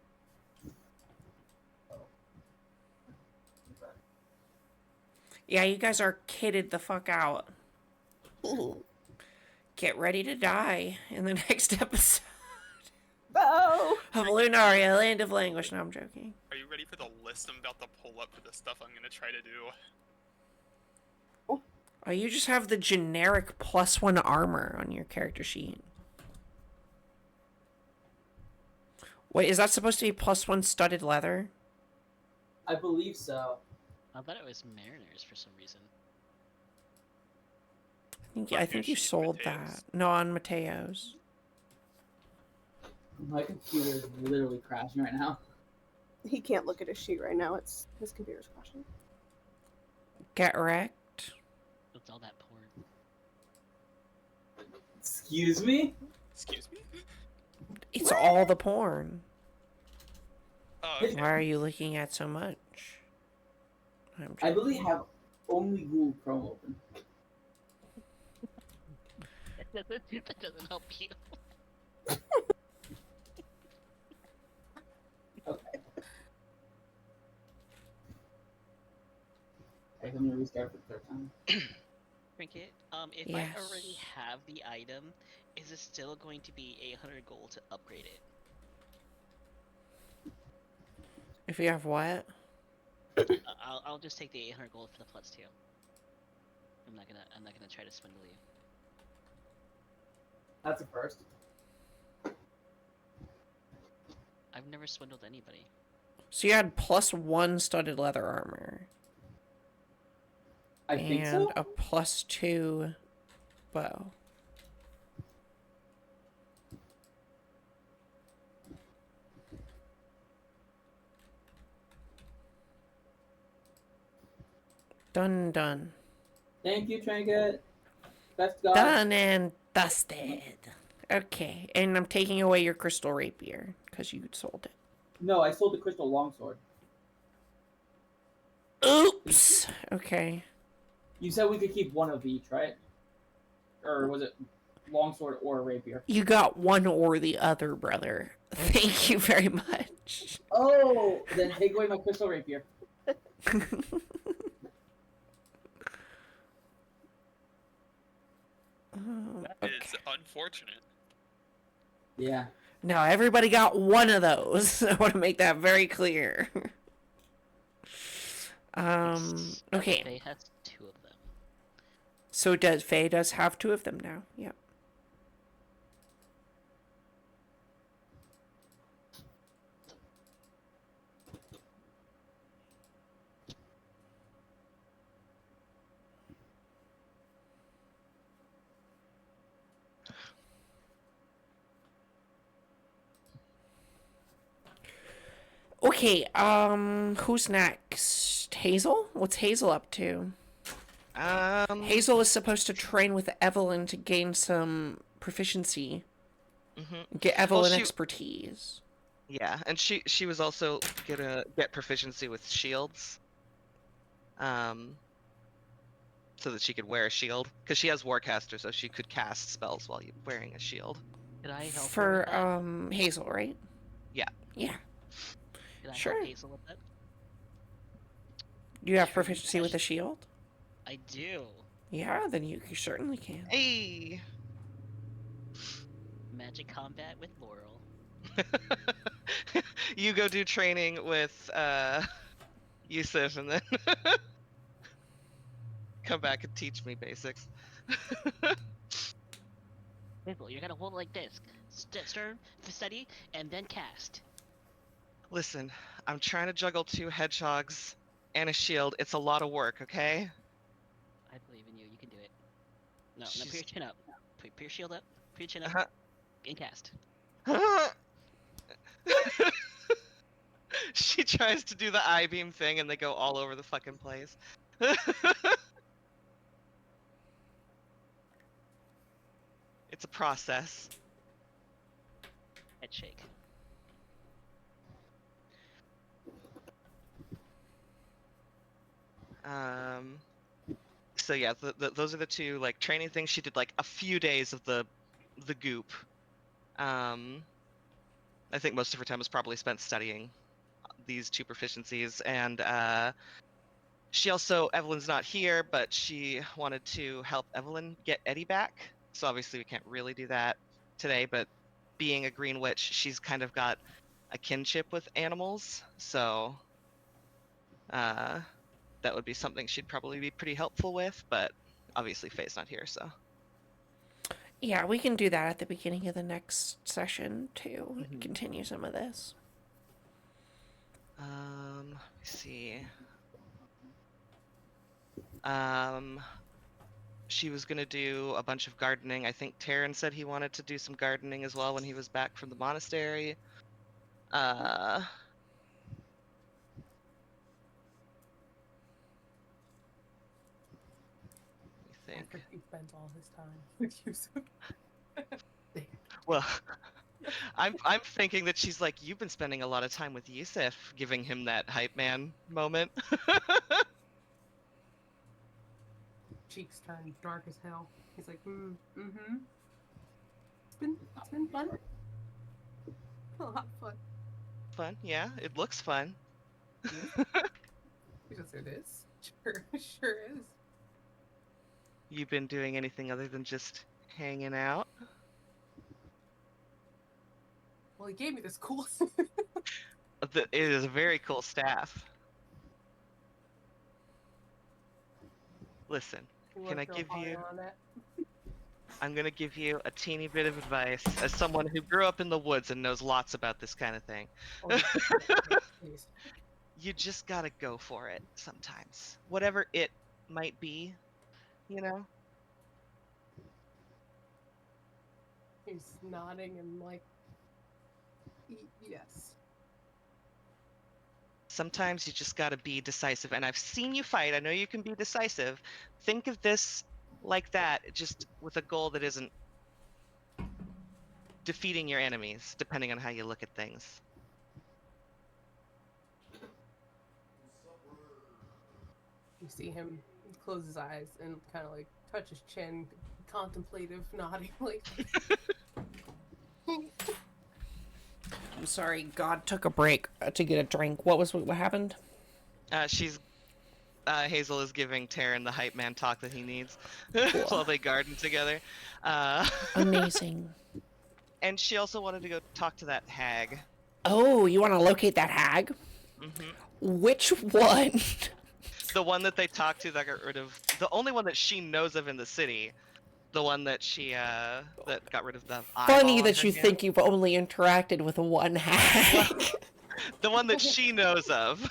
Yeah, you guys are kidded the fuck out. Get ready to die in the next episode Oh! of Lunaria, Land of Languish. No, I'm joking. Are you ready for the list I'm about to pull up for the stuff I'm gonna try to do? Oh, you just have the generic +1 armor on your character sheet. Wait, is that supposed to be +1 studded leather? I believe so. I thought it was Mariners for some reason. I think you sold that. No, on Mateo's. My computer is literally crashing right now. He can't look at his sheet right now. His computer's crashing. Get wrecked. What's all that porn? Excuse me? Excuse me? It's all the porn. Oh, okay. Why are you looking at so much? I really have only Google Chrome open. That doesn't help you. Okay. I'm gonna restart for the third time. Trinket, if Yes. I already have the item, is it still going to be 800 gold to upgrade it? If you have what? I'll just take the 800 gold for the +2. I'm not gonna try to swindle you. That's a first. I've never swindled anybody. So you had +1 studded leather armor. I think and so. a +2 bow. Done. Thank you, Trinket. Best God. Done and dusted. Okay, and I'm taking away your crystal rapier because you sold it. No, I sold the crystal longsword. Oops. Okay. You said we could keep one of each, right? Or was it longsword or rapier? You got one or the other, brother. Thank you very much. Oh, then take away my crystal rapier. Okay. It's unfortunate. Yeah. No, everybody got one of those. I want to make that very clear. Okay. Faye has 2 of them. So Faye does have 2 of them now. Yep. Okay, who's next? Hazel? What's Hazel up to? Hazel is supposed to train with Evelyn to gain some proficiency. Get Evelyn expertise. Yeah, and she was also gonna get proficiency with shields. So that she could wear a shield, because she has Warcaster, so she could cast spells while wearing a shield. Could I help her For with that? Hazel, right? Yeah. Yeah. Could I Sure. help Hazel with that? You have proficiency with a shield? I do. Yeah, then you certainly can. Hey. Magic combat with Laurel. You go do training with Yusuf, and then come back and teach me basics. Hazel, you're gonna hold it like this. Stern, steady, and then cast. Listen, I'm trying to juggle 2 hedgehogs and a shield. It's a lot of work, okay? I believe in you. You can do it. No, She's- put your chin up. Put your shield up. Put your chin up. Uh-huh. And cast. She tries to do the I-beam thing and they go all over the fucking place. It's a process. Head shake. So yeah, those are the 2 like training things. She did like a few days of the goop. I think most of her time was probably spent studying these 2 proficiencies, and she also, Evelyn's not here, but she wanted to help Evelyn get Eddie back. So obviously we can't really do that today, but being a green witch, she's kind of got a kinship with animals, so that would be something she'd probably be pretty helpful with, but obviously Faye's not here, so. Yeah, we can do that at the beginning of the next session to continue some of this. Let me see. She was gonna do a bunch of gardening. I think Taryn said he wanted to do some gardening as well when he was back from the monastery. I think. After he spends all his time with Yusuf. Well, I'm thinking that she's like, you've been spending a lot of time with Yusuf, giving him that hype man moment. Cheeks turn dark as hell. He's like, mm-hmm. It's been fun. A lot of fun. Fun, yeah. It looks fun. Because it is. Sure is. You've been doing anything other than just hanging out? Well, he gave me this cool. It is a very cool staff. Listen, can I give you... I'm gonna give you a teeny bit of advice as someone who grew up in the woods and knows lots about this kind of thing. Please. You just gotta go for it sometimes. Whatever it might be, you know? He's nodding and like, yes. Sometimes you just gotta be decisive. And I've seen you fight. I know you can be decisive. Think of this like that, just with a goal that isn't defeating your enemies, depending on how you look at things. You see him close his eyes and kind of like touch his chin, contemplative, nodding like. I'm sorry, God took a break to get a drink. What happened? She's Hazel is giving Taryn the hype man talk that he needs Cool. while they garden together. Amazing. And she also wanted to go talk to that hag. Oh, you want to locate that hag? Hmm Which one? The one that they talked to that got rid of, the only one that she knows of in the city. The one that she that got rid of the eyeball Funny on that her you hand. think you've only interacted with one hag. The one that she knows of.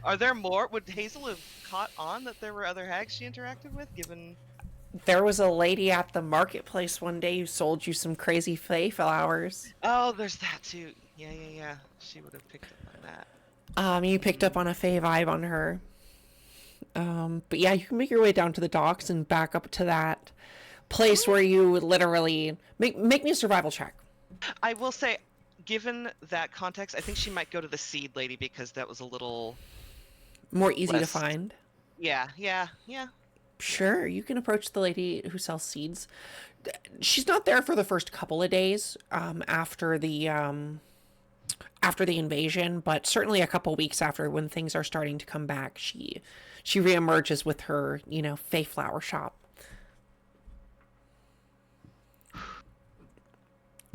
Are there more? Would Hazel have caught on that there were other hags she interacted with, given... There was a lady at the marketplace one day who sold you some crazy fey flowers. Oh, there's that too. Yeah. She would have picked up on that. You picked up on a fey vibe on her. But yeah, you can make your way down to the docks and back up to that place where you literally make me a survival check. I will say, given that context, I think she might go to the seed lady because that was a little... More easy to Less- find. Yeah. Sure, you can approach the lady who sells seeds. She's not there for the first couple of days after the invasion, but certainly a couple weeks after, when things are starting to come back, she reemerges with her, fey flower shop.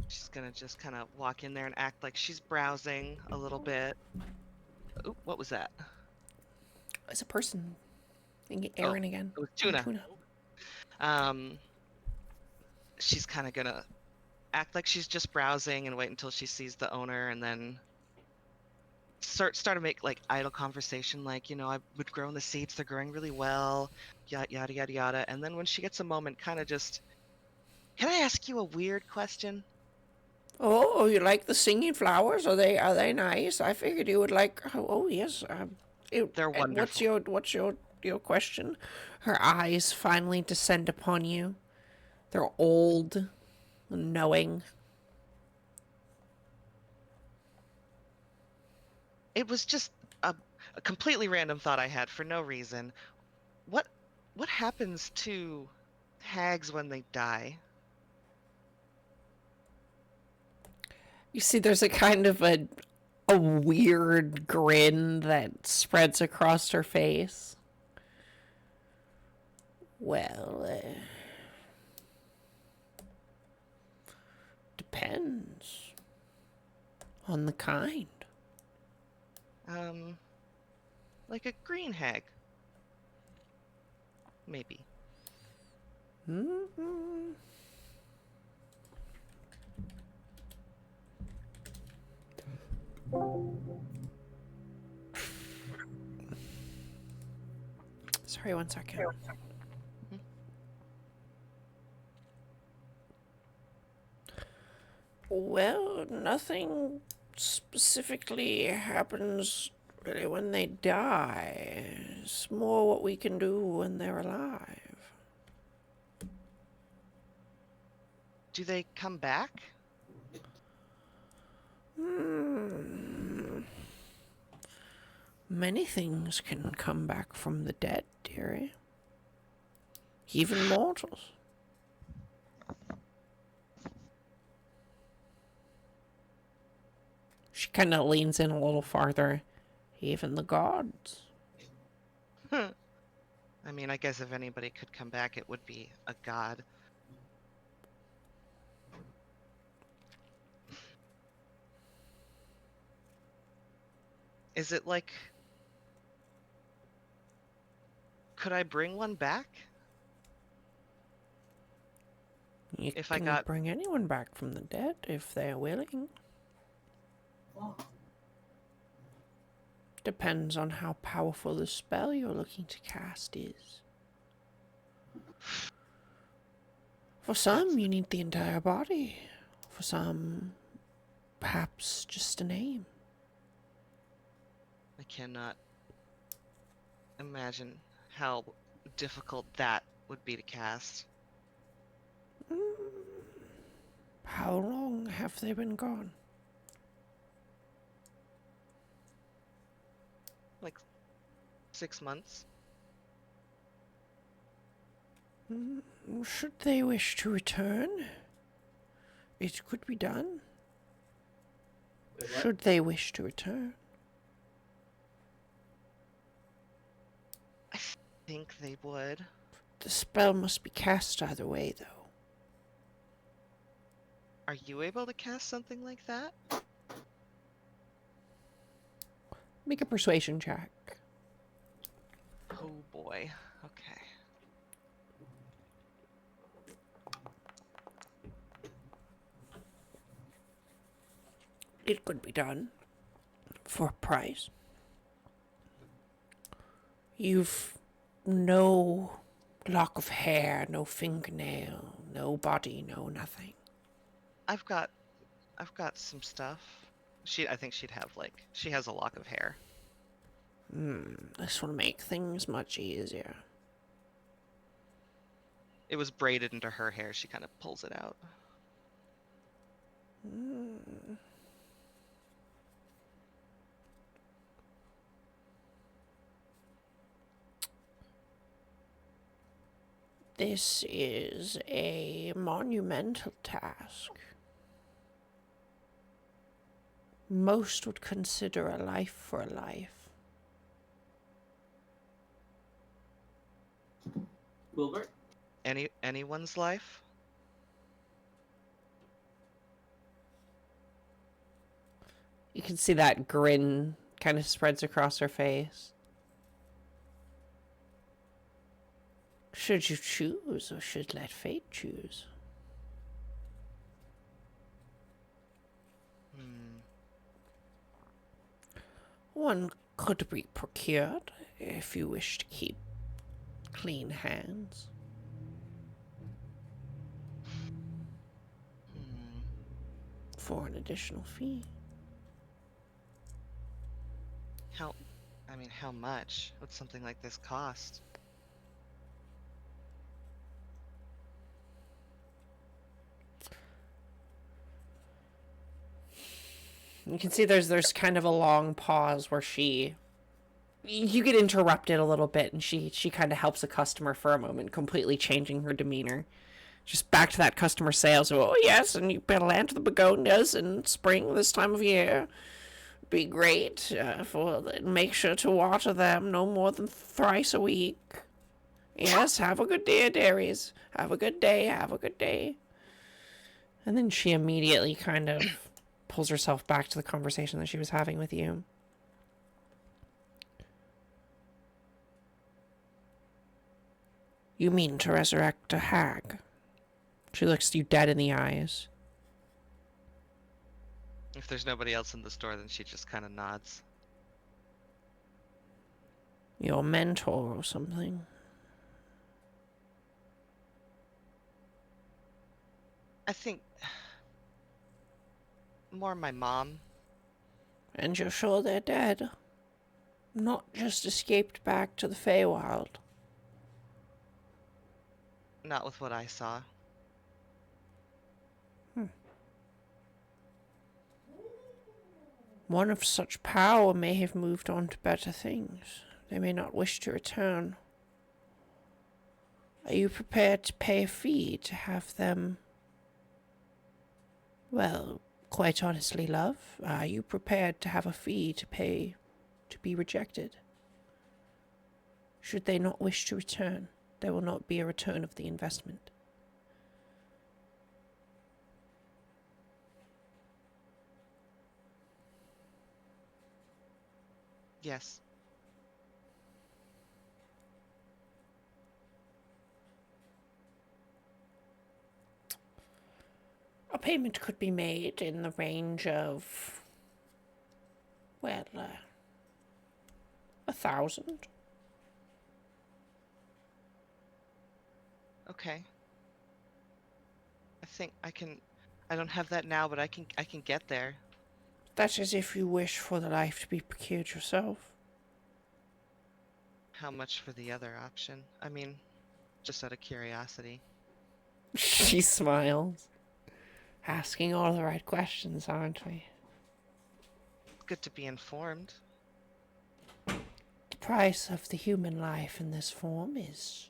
She's gonna just kind of walk in there and act like she's browsing a little bit. Ooh, what was that? It's a person. Aaron again. It was Tuna. She's kind of gonna act like she's just browsing and wait until she sees the owner, and then start to make like idle conversation, like, I would grow in the seeds, they're growing really well, yada yada yada. And then when she gets a moment, kind of just, can I ask you a weird question? Oh, you like the singing flowers? Are they nice? I figured you would like. Oh yes. They're wonderful. What's your question? Her eyes finally descend upon you. They're old, knowing. It was just a completely random thought I had for no reason. What happens to hags when they die? You see, there's a kind of a weird grin that spreads across her face. Well, depends on the kind. Like a green hag. Maybe. Mm-hmm. Sorry, one second. Well, nothing specifically happens really when they die. It's more what we can do when they're alive. Do they come back? Many things can come back from the dead, dearie. Even mortals. She kind of leans in a little farther. Even the gods. I mean, I guess if anybody could come back, it would be a god. Is it like... Could I bring one back? You If I can got- bring anyone back from the dead if they're willing. Depends on how powerful the spell you're looking to cast is. For some, you need the entire body. For some, perhaps just a name. I cannot imagine how difficult that would be to cast. How long have they been gone? Like 6 months. Should they wish to return, it could be done. Should they wish to return. think they would. The spell must be cast either way, though. Are you able to cast something like that? Make a persuasion check. Oh boy. Okay. It could be done. For a price. You've no lock of hair, no fingernail, no body, no nothing. I've got some stuff. I think she'd have she has a lock of hair. This will make things much easier. It was braided into her hair. She kind of pulls it out. This is a monumental task. Most would consider a life for a life. Wilbert? Anyone's life? You can see that grin kind of spreads across her face. Should you choose, or should let fate choose? One could be procured if you wish to keep clean hands. For an additional fee. How much would something like this cost? You can see there's kind of a long pause where you get interrupted a little bit, and she kind of helps a customer for a moment, completely changing her demeanor. Just back to that customer sales. Oh yes, and you plant the begonias in spring this time of year. Be great. Make sure to water them no more than thrice a week. Yes, have a good day, Darius. Have a good day. Have a good day. And then she immediately kind of pulls herself back to the conversation that she was having with you. You mean to resurrect a hag? She looks you dead in the eyes. If there's nobody else in the store, then she just kind of nods. Your mentor or something? I think more my mom. And you're sure they're dead? Not just escaped back to the Feywild? Not with what I saw. One of such power may have moved on to better things. They may not wish to return. Are you prepared to pay a fee to have them... Well, quite honestly, love, are you prepared to have a fee to pay to be rejected? Should they not wish to return, there will not be a return of the investment. Yes. A payment could be made in the range of, well, 1,000. Okay. I think I don't have that now, but I can get there. That is if you wish for the life to be procured yourself. How much for the other option? I mean, just out of curiosity. She smiles. Asking all the right questions, aren't we? Good to be informed. The price of the human life in this form is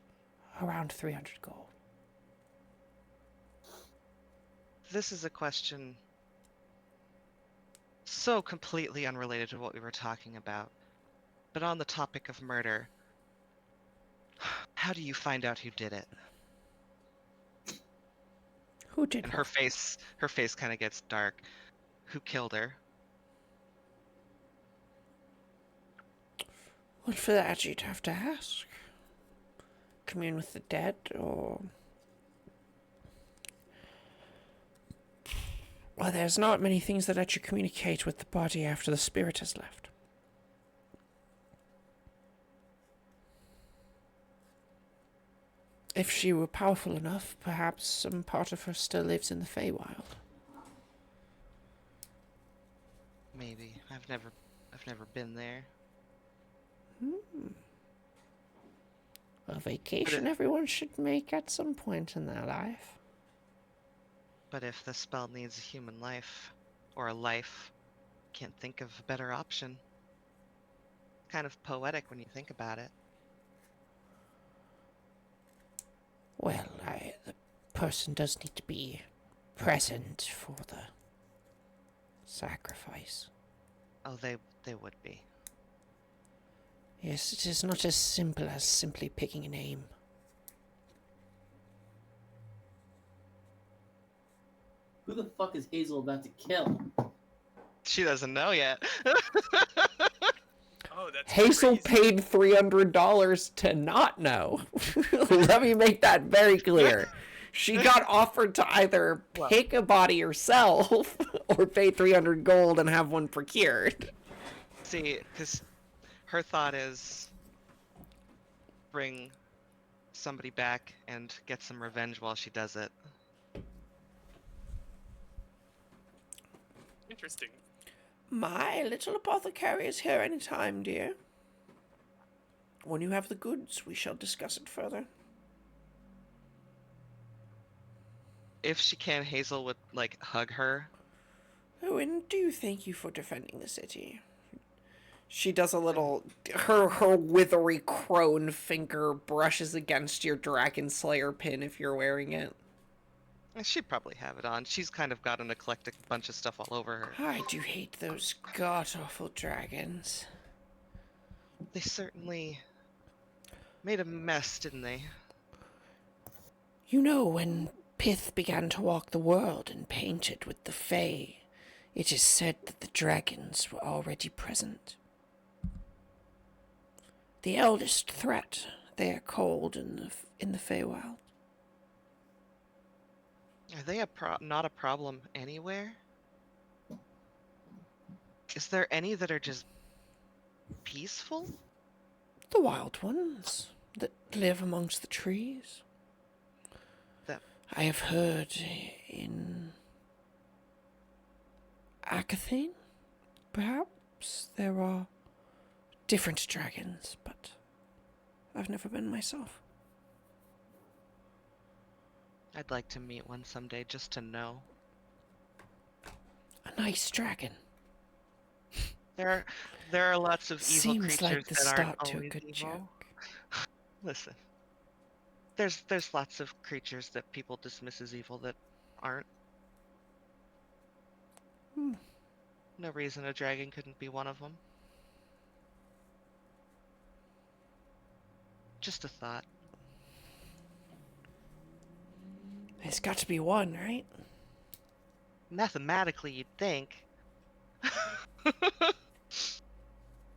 around 300 gold. This is a question so completely unrelated to what we were talking about. But on the topic of murder, How do you find out who did it? Who did And what? her face kind of gets dark. Who killed her? Well, for that you'd have to ask. Commune with the dead, or... Well, there's not many things that let you communicate with the body after the spirit has left. If she were powerful enough, perhaps some part of her still lives in the Feywild. Maybe. I've never been there. A vacation everyone should make at some point in their life. But if the spell needs a human life, or a life, can't think of a better option. Kind of poetic when you think about it. Well, the person does need to be present for the sacrifice. Oh, they would be. Yes, it is not as simple as simply picking a name. Who the fuck is Hazel about to kill? She doesn't know yet. Oh, that's Hazel crazy. paid $300 to not know. Let me make that very clear. She got offered to either pick a body herself or pay 300 gold and have one procured. See, because her thought is bring somebody back and get some revenge while she does it. Interesting. My little apothecary is here any time, dear. When you have the goods, we shall discuss it further. If she can, Hazel would, like, hug her. Oh, and do thank you for defending the city. She does a little... Her withery crone finger brushes against your Dragon Slayer pin if you're wearing it. She'd probably have it on. She's kind of got an eclectic bunch of stuff all over her. I do hate those god-awful dragons. They certainly made a mess, didn't they? You know, when Pith began to walk the world and painted with the Fae, it is said that the dragons were already present. The eldest threat, they are called in the Feywild. Are they not a problem anywhere? Is there any that are just peaceful? The wild ones that live amongst the trees. That I have heard in Akathane, perhaps, there are different dragons, but I've never been myself. I'd like to meet one someday just to know. A nice dragon. There are lots of evil Seems creatures like the that aren't start to a always good evil. joke. Listen, there's lots of creatures that people dismiss as evil that aren't. No reason a dragon couldn't be one of them. Just a thought. There's got to be one, right? Mathematically, you'd think.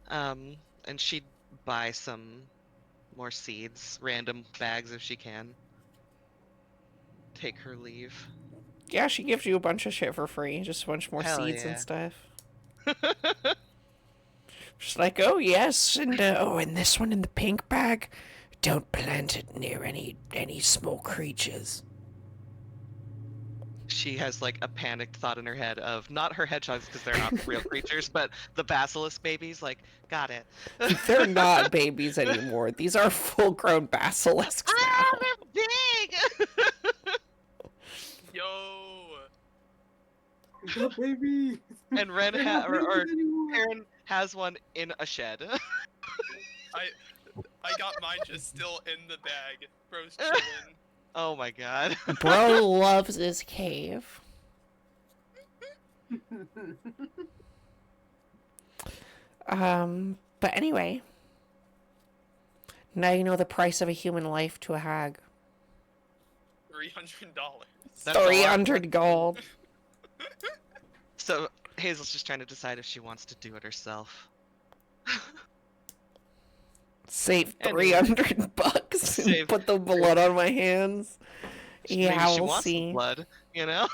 And she'd buy some more seeds, random bags if she can. Take her leave. Yeah, she gives you a bunch of shit for free, just a bunch more Hell seeds yeah. and stuff. She's like, oh yes, and and this one in the pink bag, don't plant it near any small creatures. She has like a panicked thought in her head of not her hedgehogs because they're not real creatures, but the basilisk babies. Like, got it. They're not babies anymore. These are full-grown basilisks now. Ah, they're big. Yo. Baby. And Ren or Aaron has one in a shed. I got mine just still in the bag. Bro's chilling. Oh my god. Bro loves his cave. But anyway, Now you know the price of a human life to a hag. $300. That's a lot. 300 gold. So Hazel's just trying to decide if she wants to do it herself. Save Anyway. 300 bucks and Save- put the blood on my hands. Yeah, Maybe she we'll wants the see. blood, you know?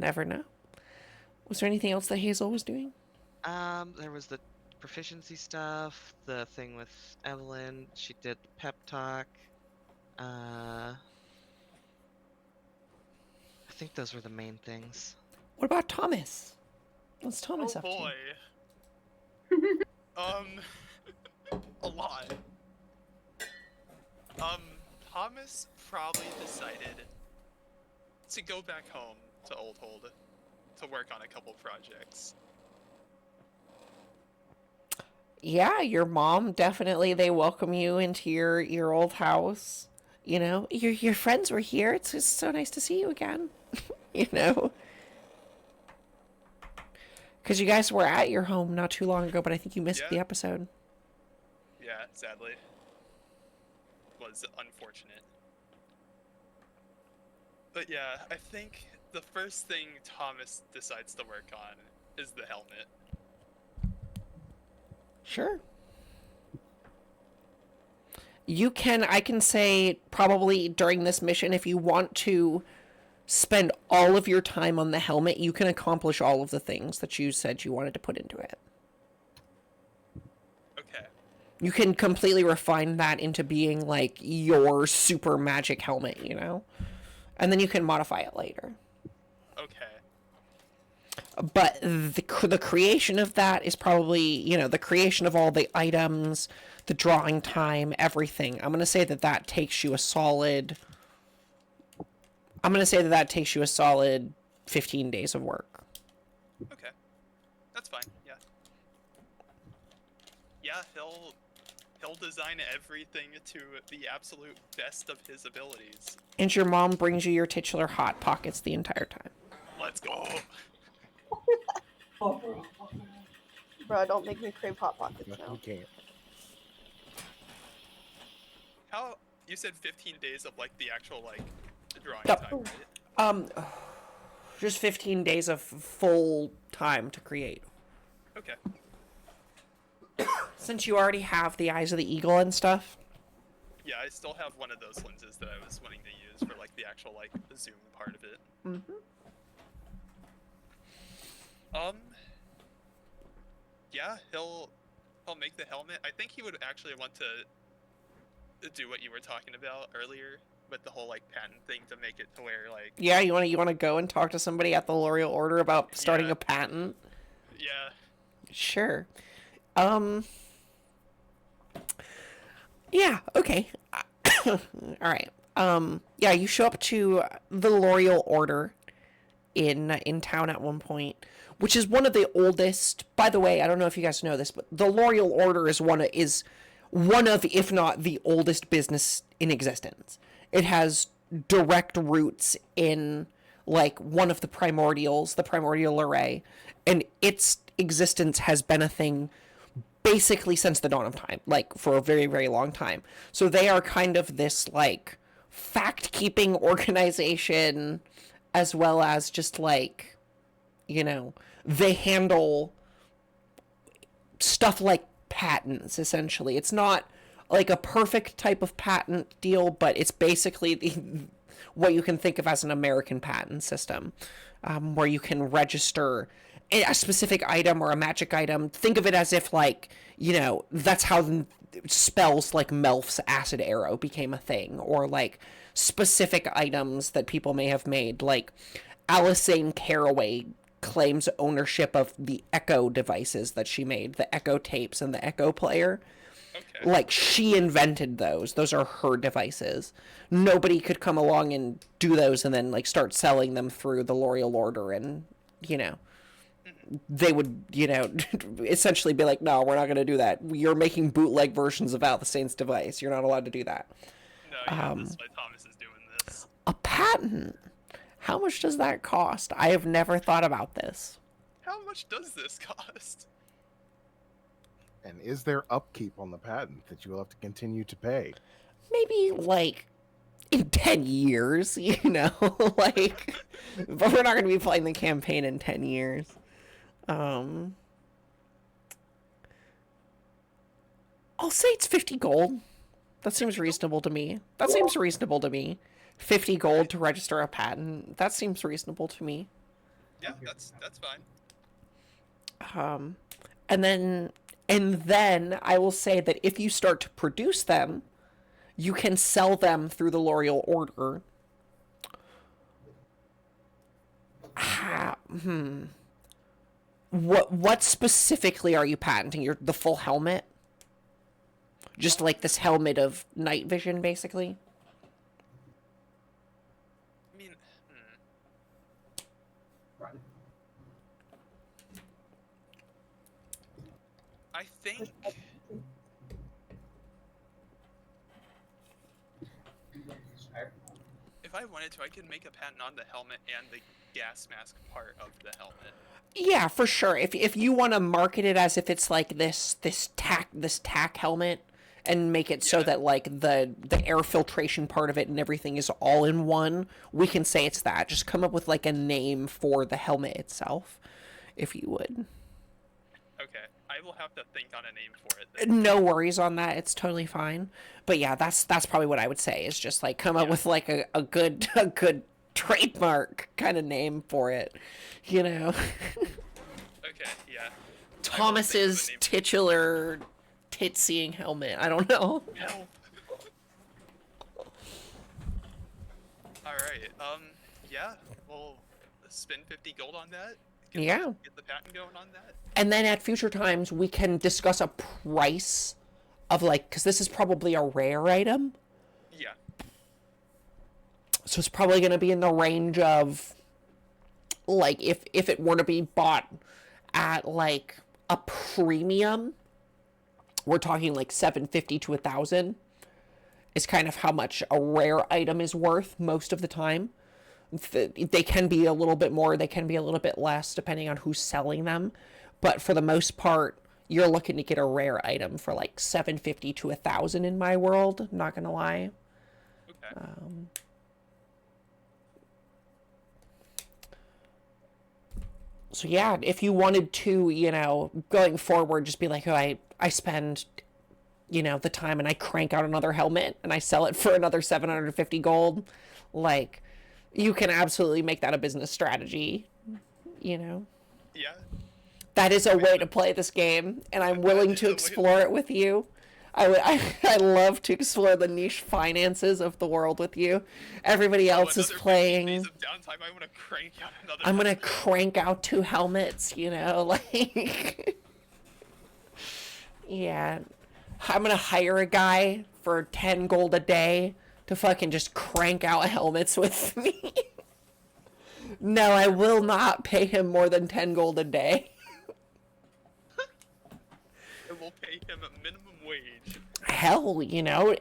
Never know. Was there anything else that Hazel was doing? There was the proficiency stuff, the thing with Evelyn. She did the pep talk. I think those were the main things. What about Thomas? What's Thomas Oh up to? boy. A lot. Thomas probably decided to go back home to Oldhold to work on a couple projects. Yeah, your mom definitely. They welcome you into your old house. You know, your friends were here. It's just so nice to see you again. You know, because you guys were at your home not too long ago, but I think you missed Yeah. the episode. Yeah, sadly. Was unfortunate. But yeah, I think the first thing Thomas decides to work on is the helmet. Sure. I can say probably during this mission, if you want to spend all of your time on the helmet, you can accomplish all of the things that you said you wanted to put into it. Okay. You can completely refine that into being like your super magic helmet, you know? And then you can modify it later. Okay. But the creation of that is probably, you know, the creation of all the items, the drawing time, everything. I'm going to say that takes you a solid 15 days of work. Okay. That's fine. Yeah. Yeah, he'll design everything to the absolute best of his abilities. And your mom brings you your titular hot pockets the entire time. Let's go. Bro, don't make me crave hot pockets You now. can't. How you said 15 days of like the actual like drawing Yep. time, right? Just 15 days of full time to create. Okay. Since you already have the eyes of the eagle and stuff. Yeah, I still have one of those lenses that I was wanting to use for like the actual like zoom part of it. Mm-hmm. Yeah, he'll make the helmet. I think he would actually want to do what you were talking about earlier with the whole like patent thing to make it to where like Yeah, you want to go and talk to somebody at the L'Oreal Order about starting Yeah. a patent? yeah. Sure. Yeah, okay. All right. Yeah, you show up to the L'Oreal Order in town at one point, which is one of the oldest. By the way, I don't know if you guys know this, but the L'Oreal Order is one of, if not the oldest business in existence. It has direct roots in like one of the primordial array, and its existence has been a thing basically since the dawn of time, like for a very, very long time. So they are kind of this like fact-keeping organization, as well as just like, you know, they handle stuff like patents, essentially. It's not like a perfect type of patent deal, but it's basically what you can think of as an American patent system, where you can register a specific item or a magic item. Think of it as if, like, you know, that's how spells like Melf's acid arrow became a thing, or like specific items that people may have made, like Alicent Caraway claims ownership of the Echo devices that she made, the Echo tapes and the Echo player. Okay. Like, she invented those. Those are her devices. Nobody could come along and do those and then, like, start selling them through the L'Oreal Order, and, you know, they would, you know, essentially be like, no, we're not going to do that. You're making bootleg versions of Alicent's device. You're not allowed to do that. No, yeah, that's why Thomas is doing this. A patent? How much does that cost? I have never thought about this. How much does this cost? And is there upkeep on the patent that you will have to continue to pay? Maybe like in 10 years, you know, like, but we're not going to be playing the campaign in 10 years. I'll say it's 50 gold. That seems reasonable to me. 50 gold to register a patent. That seems reasonable to me. Yeah, that's fine. And then I will say that if you start to produce them, you can sell them through the L'Oreal order. What specifically are you patenting? The full helmet? Just like this helmet of night vision, basically? I mean, I think if I wanted to, I could make a patent on the helmet and the gas mask part of the helmet. Yeah, for sure. If you want to market it as if it's like this tack helmet, and make it so that like the air filtration part of it and everything is all in one, we can say it's that. Just come up with like a name for the helmet itself, if you would. Okay, I will have to think on a name for it then. No worries on that. It's totally fine. But yeah, that's probably what I would say, is just like come up with like a good trademark kind of name for it, you know. Okay, yeah. Thomas's titular tit-seeing helmet. I don't know. No. Alright, yeah, we'll spend 50 gold on that. Yeah. Get the patent going on that. And then at future times, we can discuss a price of like, because this is probably a rare item. Yeah. So it's probably going to be in the range of, like, if it were to be bought at like a premium, we're talking like 750 to 1,000 is kind of how much a rare item is worth most of the time. They can be a little bit more, they can be a little bit less depending on who's selling them. But for the most part, you're looking to get a rare item for like 750 to 1,000 in my world, not gonna lie. Okay. So yeah, if you wanted to, you know, going forward, just be like, oh, I spend, you know, the time and I crank out another helmet and I sell it for another 750 gold. Like, you can absolutely make that a business strategy, you know? Yeah. That is a way to play this game, and I'm willing to explore it with you. I love to explore the niche finances of the world with you. Everybody else is playing. Days of downtime, I want to crank out another. I'm gonna crank out 2 helmets, you know, like. Yeah, I'm gonna hire a guy for 10 gold a day to fucking just crank out helmets with me. No, I will not pay him more than 10 gold a day. And we'll pay him a minimum wage. Hell, you know,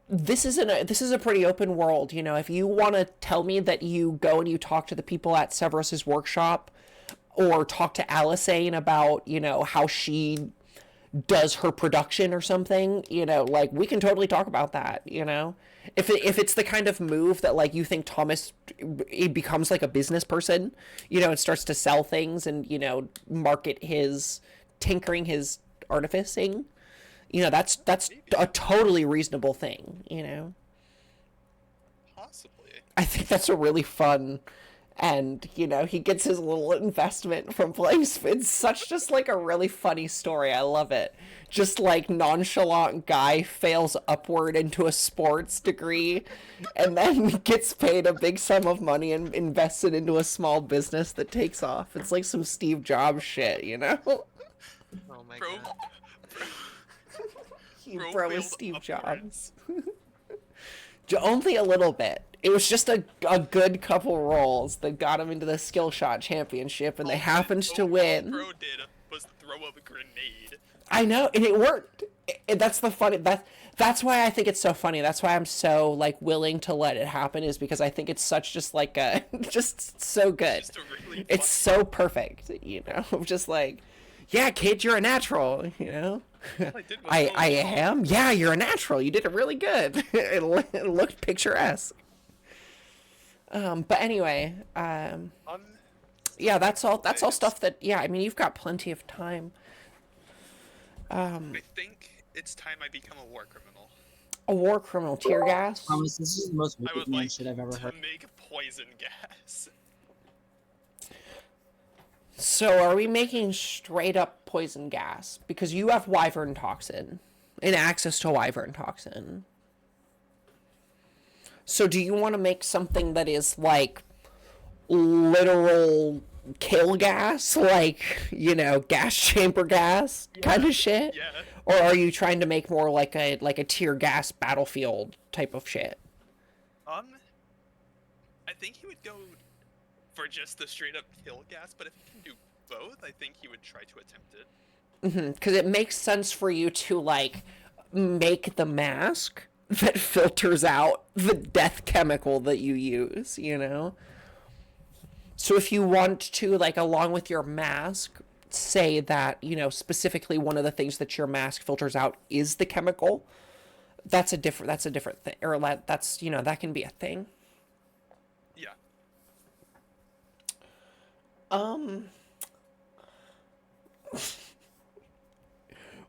this is a pretty open world, you know. If you want to tell me that you go and you talk to the people at Severus's workshop, or talk to Alisane about, you know, how she does her production or something, you know, like, we can totally talk about that, you know. If it's the kind of move that, like, you think Thomas, he becomes like a business person, you know, and starts to sell things and, you know, market his tinkering, his artificing, you know, that's a totally reasonable thing, you know. Possibly. I think that's a really fun, and, you know, he gets his little investment from playing. It's such just like a really funny story. I love it. Just like nonchalant guy fails upward into a sports degree and then gets paid a big sum of money and invests it into a small business that takes off. It's like some Steve Jobs shit, you know? Oh my Bro, god. Bro is Steve Jobs. Only a little bit. It was just a good couple rolls that got him into the skill shot championship, and they happened to win. All Bro did was throw a grenade. I know, and it worked. That's the funny. That's why I think it's so funny. That's why I'm so like willing to let it happen, is because I think it's such just like a just so good. Just a really It's so perfect, you know. Just like, Yeah, kid, you're a natural, you know? All I did was I follow along. am? Yeah, you're a natural. You did it really good. It looked picturesque. But anyway, yeah, that's all it's- stuff that, yeah, I mean, you've got plenty of time. I think it's time I become a war criminal. A war criminal, tear gas. Promise, this is the most I wicked would man like shit I've ever to heard. make poison gas. So are we making straight up poison gas? Because you have wyvern toxin and access to wyvern toxin. So do you want to make something that is like literal kill gas? Like, you know, gas chamber gas kind of shit? Yeah. Or are you trying to make more like a tear gas battlefield type of shit? I think he would go for just the straight up kill gas, but if he can do both, I think he would try to attempt it. Because it makes sense for you to like make the mask that filters out the death chemical that you use, you know? So if you want to, like, along with your mask, say that, you know, specifically one of the things that your mask filters out is the chemical, that's a different thing. Or that's, you know, that can be a thing. Yeah.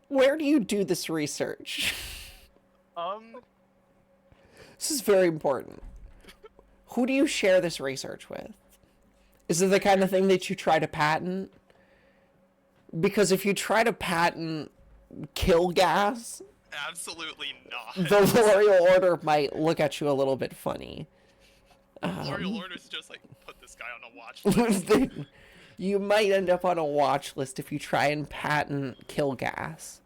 Where do you do this research? This is very important. Who do you share this research with? Is it the kind of thing that you try to patent? Because if you try to patent kill gas, Absolutely not. the L'Oreal Order might look at you a little bit funny. L'Oreal orders just like put this guy on a watch list. You might end up on a watch list if you try and patent kill gas.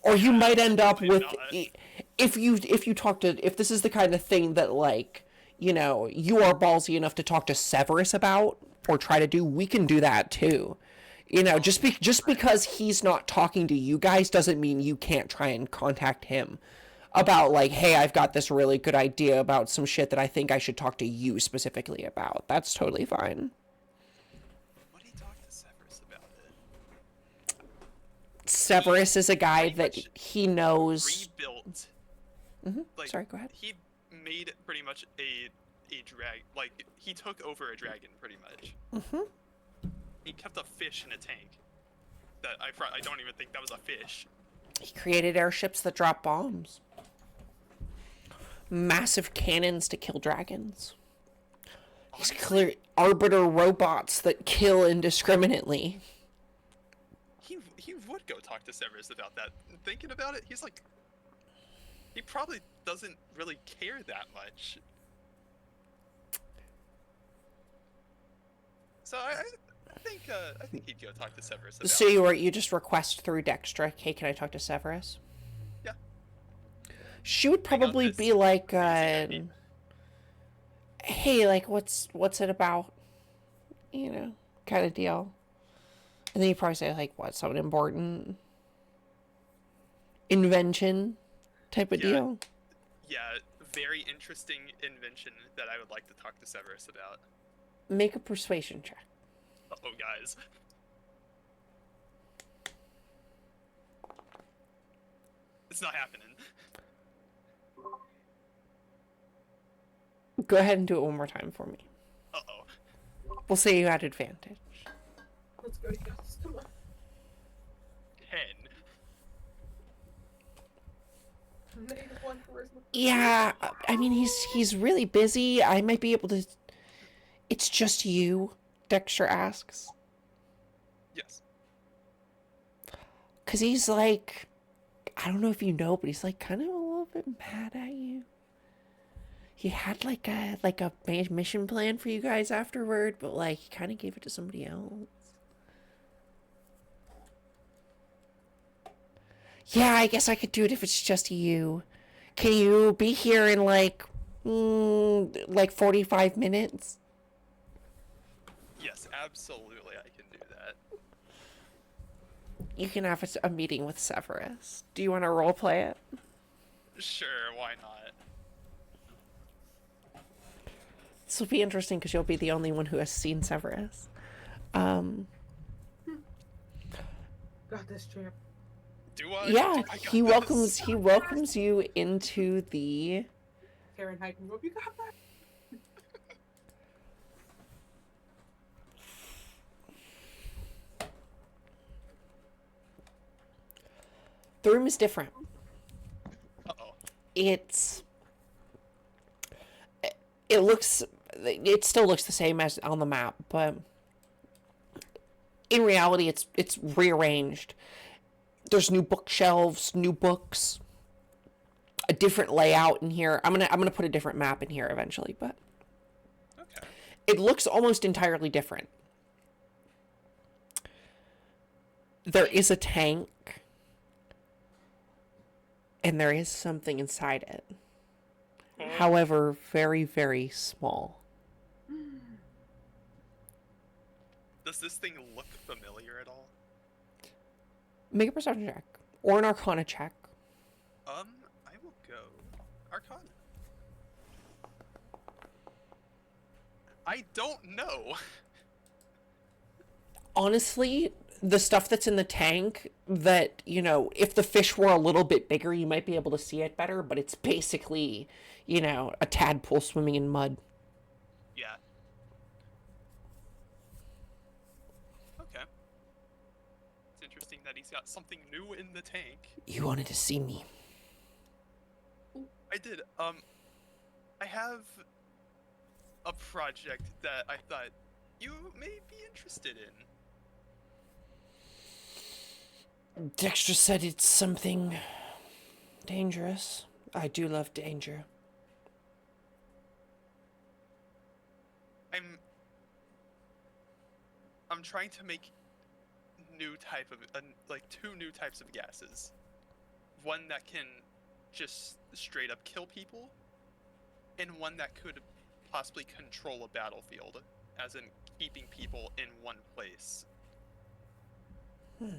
Or you might end up with Absolutely if this is the kind of thing that, like, you know, you are ballsy enough to talk to Severus about or try to do, we can do that too. You know, just because he's not talking to you guys doesn't mean you can't try and contact him about, like, hey, I've got this really good idea about some shit that I think I should talk to you specifically about. That's totally fine. What did he talk to Severus about it? Severus is a guy pretty that much he knows. Rebuilt. Like, Sorry, go ahead. He made pretty much a like he took over a dragon pretty much. He kept a fish in a tank. That I don't even think that was a fish. He created airships that drop bombs. Massive cannons to kill dragons. He's clear arbiter robots that kill indiscriminately. He would go talk to Severus about that. Thinking about it, he's like, he probably doesn't really care that much. So I think he'd go talk to Severus about So it. you just request through Dextra, hey, can I talk to Severus? Yeah. She would probably this be like, crazy hey, like, what's it about? You know, kind of deal. And then you probably say, like, what, something important? Invention type of deal? Yeah, very interesting invention that I would like to talk to Severus about. Make a persuasion check. Oh, guys. It's not happening. Go ahead and do it one more time for me. Uh-oh. We'll say you had advantage. Let's go, guys. Come on. 10. -1 charisma. Yeah, I mean, he's really busy. I might be able to... It's just you, Dexter asks. Yes. Because he's like... I don't know if you know, but he's like kind of a little bit mad at you. He had like a mission plan for you guys afterward, but like he kind of gave it to somebody else. Yeah, I guess I could do it if it's just you. Can you be here in like 45 minutes? Yes, absolutely I can do that. You can have a meeting with Severus. Do you want to roleplay it? Sure, why not? This will be interesting because you'll be the only one who has seen Severus. got this, champ. Do I? Yeah, I got he this. welcomes you into the Karen hyping you up. You got that. the room is different. Uh-oh. It still looks the same as on the map, but in reality it's rearranged. There's new bookshelves, new books, a different layout in here. I'm gonna put a different map in here eventually, but Okay. it looks almost entirely different. There is a tank, and there is something inside it. However, very, very small. Does this thing look familiar at all? Make a perception check or an Arcana check. I will go Arcana. I don't know. Honestly, the stuff that's in the tank, that, if the fish were a little bit bigger, you might be able to see it better, but it's basically, a tadpole swimming in mud. Yeah. Okay. It's interesting that he's got something new in the tank. You wanted to see me. I did. I have a project that I thought you may be interested in. Dexter said it's something dangerous. I do love danger. I'm trying to make new type of two new types of gases. One that can just straight up kill people, and one that could possibly control a battlefield, as in keeping people in one place.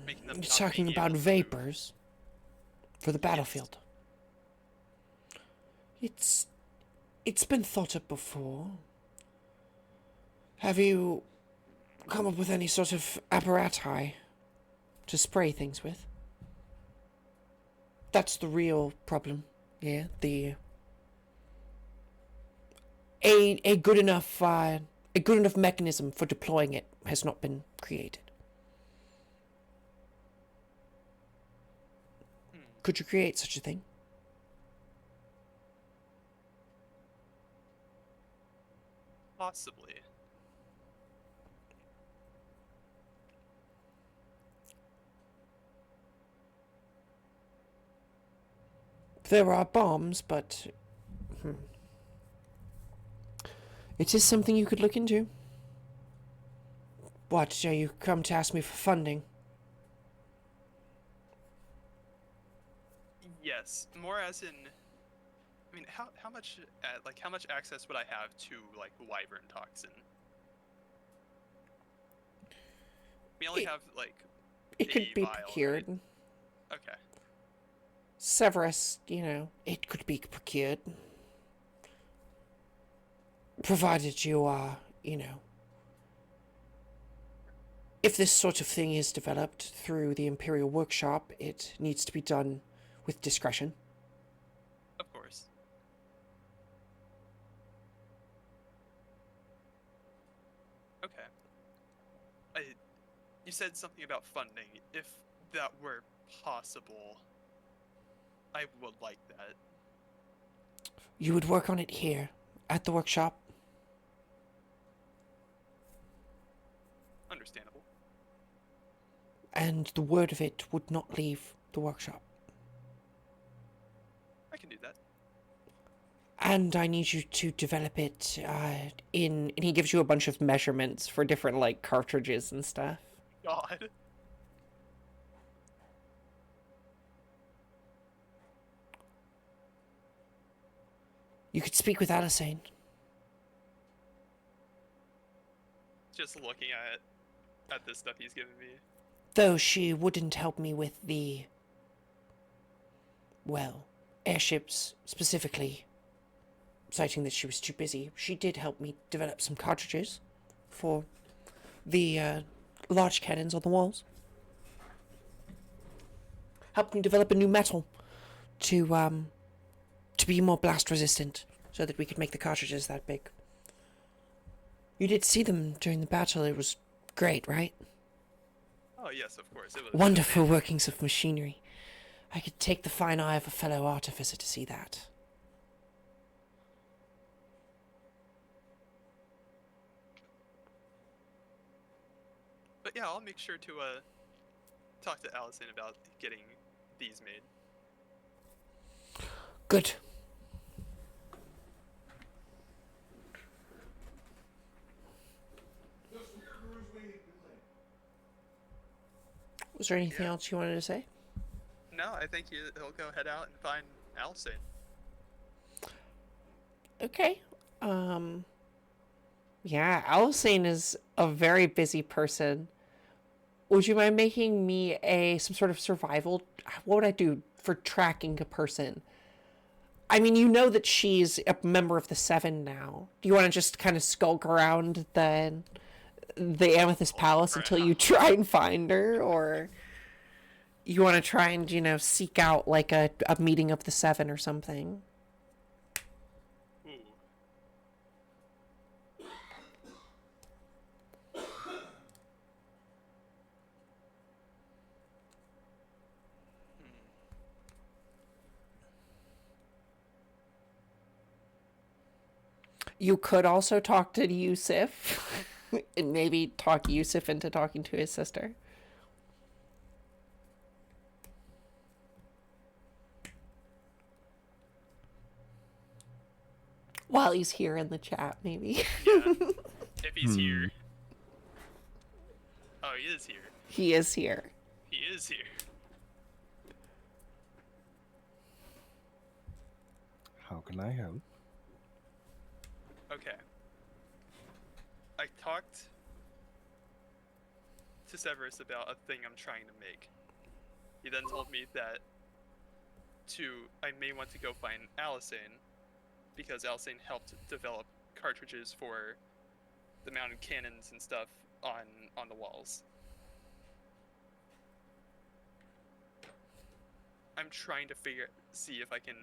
Making them You're not talking being about able to vapors for the battlefield. It's been thought of before. Have you come up with any sort of apparatus to spray things with? That's the real problem. Yeah, a good enough mechanism for deploying it has not been created. Could you create such a thing? Possibly. There are bombs, but it is something you could look into. What, you come to ask me for funding? Yes, more as in. I mean, how much how much access would I have to wyvern toxin? We only have It could a be vial, procured. right? Okay. Severus, it could be procured. Provided you are, if this sort of thing is developed through the Imperial Workshop, it needs to be done with discretion. Of course. Okay. You said something about funding. If that were possible, I would like that. You would work on it here, at the workshop. Understandable. And the word of it would not leave the workshop. I can do that. And I need you to develop it and he gives you a bunch of measurements for different, cartridges and stuff. God. You could speak with Alisane. Just looking at this stuff he's giving me. Though she wouldn't help me with the, airships specifically, citing that she was too busy. She did help me develop some cartridges for the large cannons on the walls. helping develop a new metal to be more blast resistant, so that we could make the cartridges that big. You did see them during the battle. It was great, right? Oh yes, of course. It was Wonderful workings of machinery. I could take the fine eye of a fellow artificer to see that. But yeah, I'll make sure to talk to Allison about getting these made. Good. Was there anything Yeah. else you wanted to say? No, I think he'll go head out and find Allison. Okay. Yeah, Alisane is a very busy person. Would you mind making me some sort of survival? What would I do for tracking a person? I mean, you know that she's a member of the Seven now. Do you want to just kind of skulk around the Amethyst Palace until you try and find her, or you want to try and seek out like a meeting of the Seven or something? Ooh. You could also talk to Yusuf and maybe talk Yusuf into talking to his sister. While he's here in the chat, maybe. Yeah. If he's here. Oh, he is here. He is here. He is here. How can I help? Okay. I talked to Severus about a thing I'm trying to make. He then told me that I may want to go find Alisane, because Alisane helped develop cartridges for the mounted cannons and stuff on the walls. I'm trying to see if I can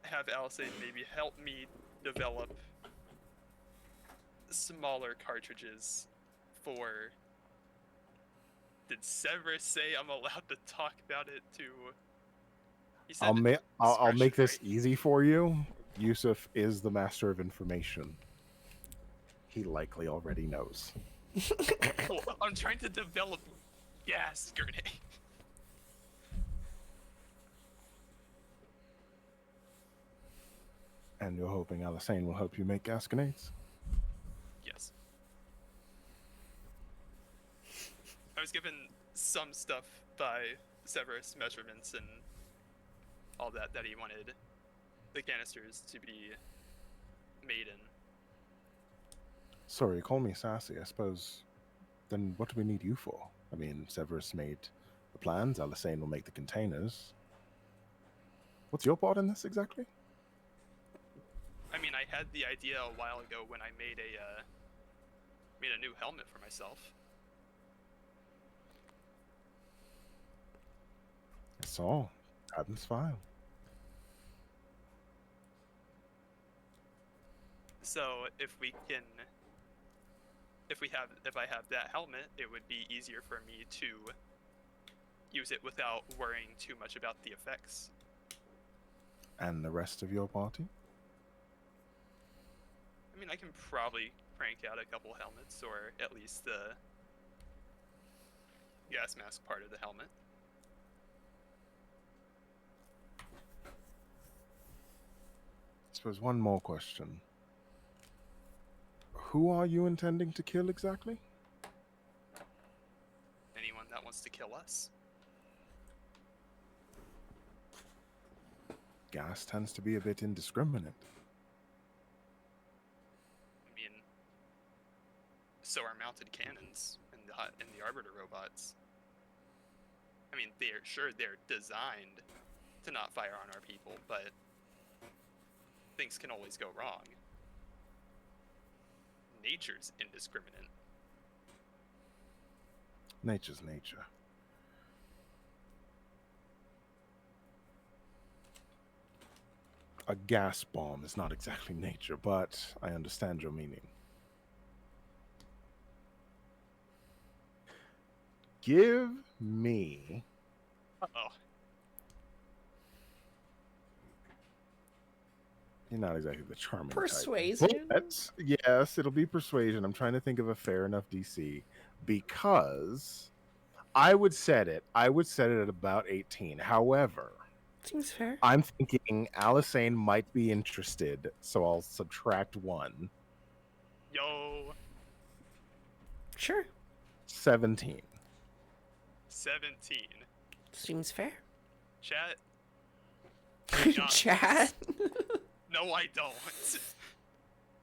have Alisane maybe help me develop smaller cartridges for... Did Severus say I'm allowed to talk about it to... He said I'll make this discretionary. easy for you. Yusuf is the master of information. He likely already knows. Oh, I'm trying to develop gas grenade. And you're hoping Alisane will help you make gas grenades? Yes. I was given some stuff by Severus measurements and all that he wanted the canisters to be made in. Sorry, call me sassy. I suppose. Then what do we need you for? I mean, Severus made the plans. Alisane will make the containers. What's your part in this exactly? I mean, I had the idea a while ago when I made a new helmet for myself. That's all. Happens fine. So if I have that helmet, it would be easier for me to use it without worrying too much about the effects. And the rest of your party? I mean, I can probably crank out a couple helmets, or at least the gas mask part of the helmet. I suppose one more question. Who are you intending to kill exactly? Anyone that wants to kill us. Gas tends to be a bit indiscriminate. I mean, so are mounted cannons and the arbiter robots. I mean, they're designed to not fire on our people, but things can always go wrong. Nature's indiscriminate. Nature's nature. A gas bomb is not exactly nature, but I understand your meaning. Give me Uh-oh. You're not exactly the charming Persuasion? type. But yes, it'll be persuasion. I'm trying to think of a fair enough DC because I would set it at about 18. However, Seems fair. I'm thinking Alisane might be interested, so I'll subtract 1. Yo, Sure. 17. 17. Seems fair. Chat? Chat? No, I don't.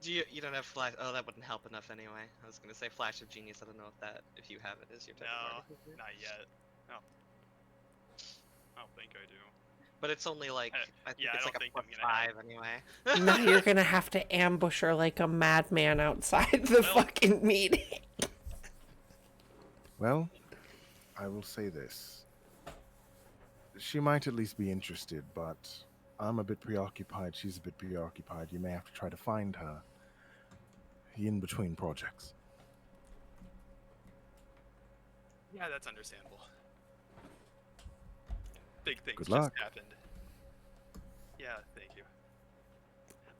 You don't have flash. Oh, that wouldn't help enough anyway. I was gonna say flash of genius. I don't know if you have it as your type of No, artificer. not yet. No. I don't think I do. But it's only like I think yeah, I it's don't like think a I'm gonna have +5 anyway. Now you're gonna have to ambush her like a madman outside the Well- fucking meeting. Well, I will say this. She might at least be interested, but I'm a bit preoccupied. She's a bit preoccupied. You may have to try to find her in between projects. Yeah, that's understandable. Big things Good just luck. happened. Yeah, thank you.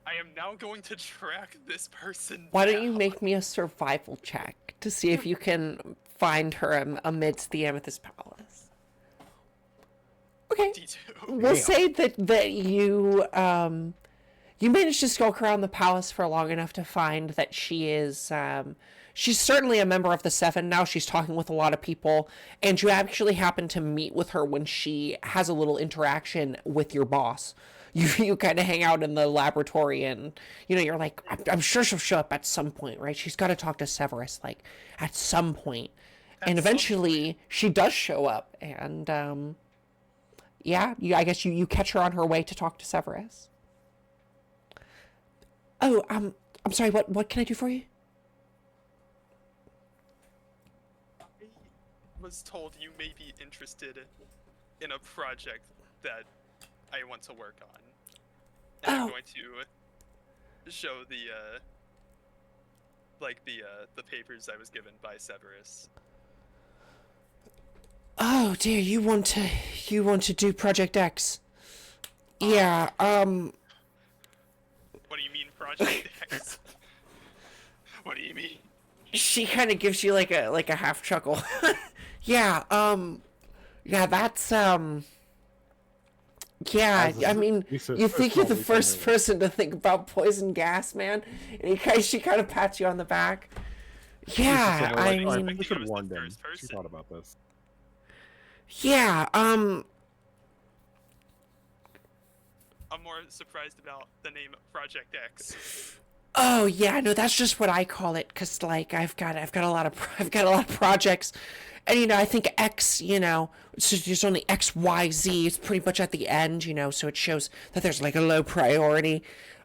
I am now going to track this person Why don't you down. make me a survival check to see if you can find her amidst the Amethyst Palace? Okay. D2. We'll Damn. say that you you managed to skulk around the palace for long enough to find that she is she's certainly a member of the Seven now. She's talking with a lot of people, and you actually happen to meet with her when she has a little interaction with your boss. You kind of hang out in the laboratory, and you're like, I'm sure she'll show up at some point, right? She's got to talk to Severus like at some point, and At some eventually she does show up, and yeah, I guess you catch her on her way to talk to Severus. Oh, I'm sorry. What can I do for you? I was told you may be interested in a project that I want to work on. And I'm Oh. going to show the the papers I was given by Severus. Oh dear, you want to do Project X? Yeah. What do you mean, Project X? What do you mean? She kind of gives you like a half chuckle. Yeah. Yeah. That's Yeah, As a- I mean, he says, you think you're the personally, first person to think about poison gas, man. And she kind of pats you on the back. Yeah, I All right, mean, we should I was the warn them. first She person. thought about this. yeah, I'm more surprised about the name Project X. oh yeah, no, that's just what I call it, 'cause like I've got a lot of projects, and I think X, so there's only X, Y, Z. It's pretty much at the end, so it shows that there's like a low priority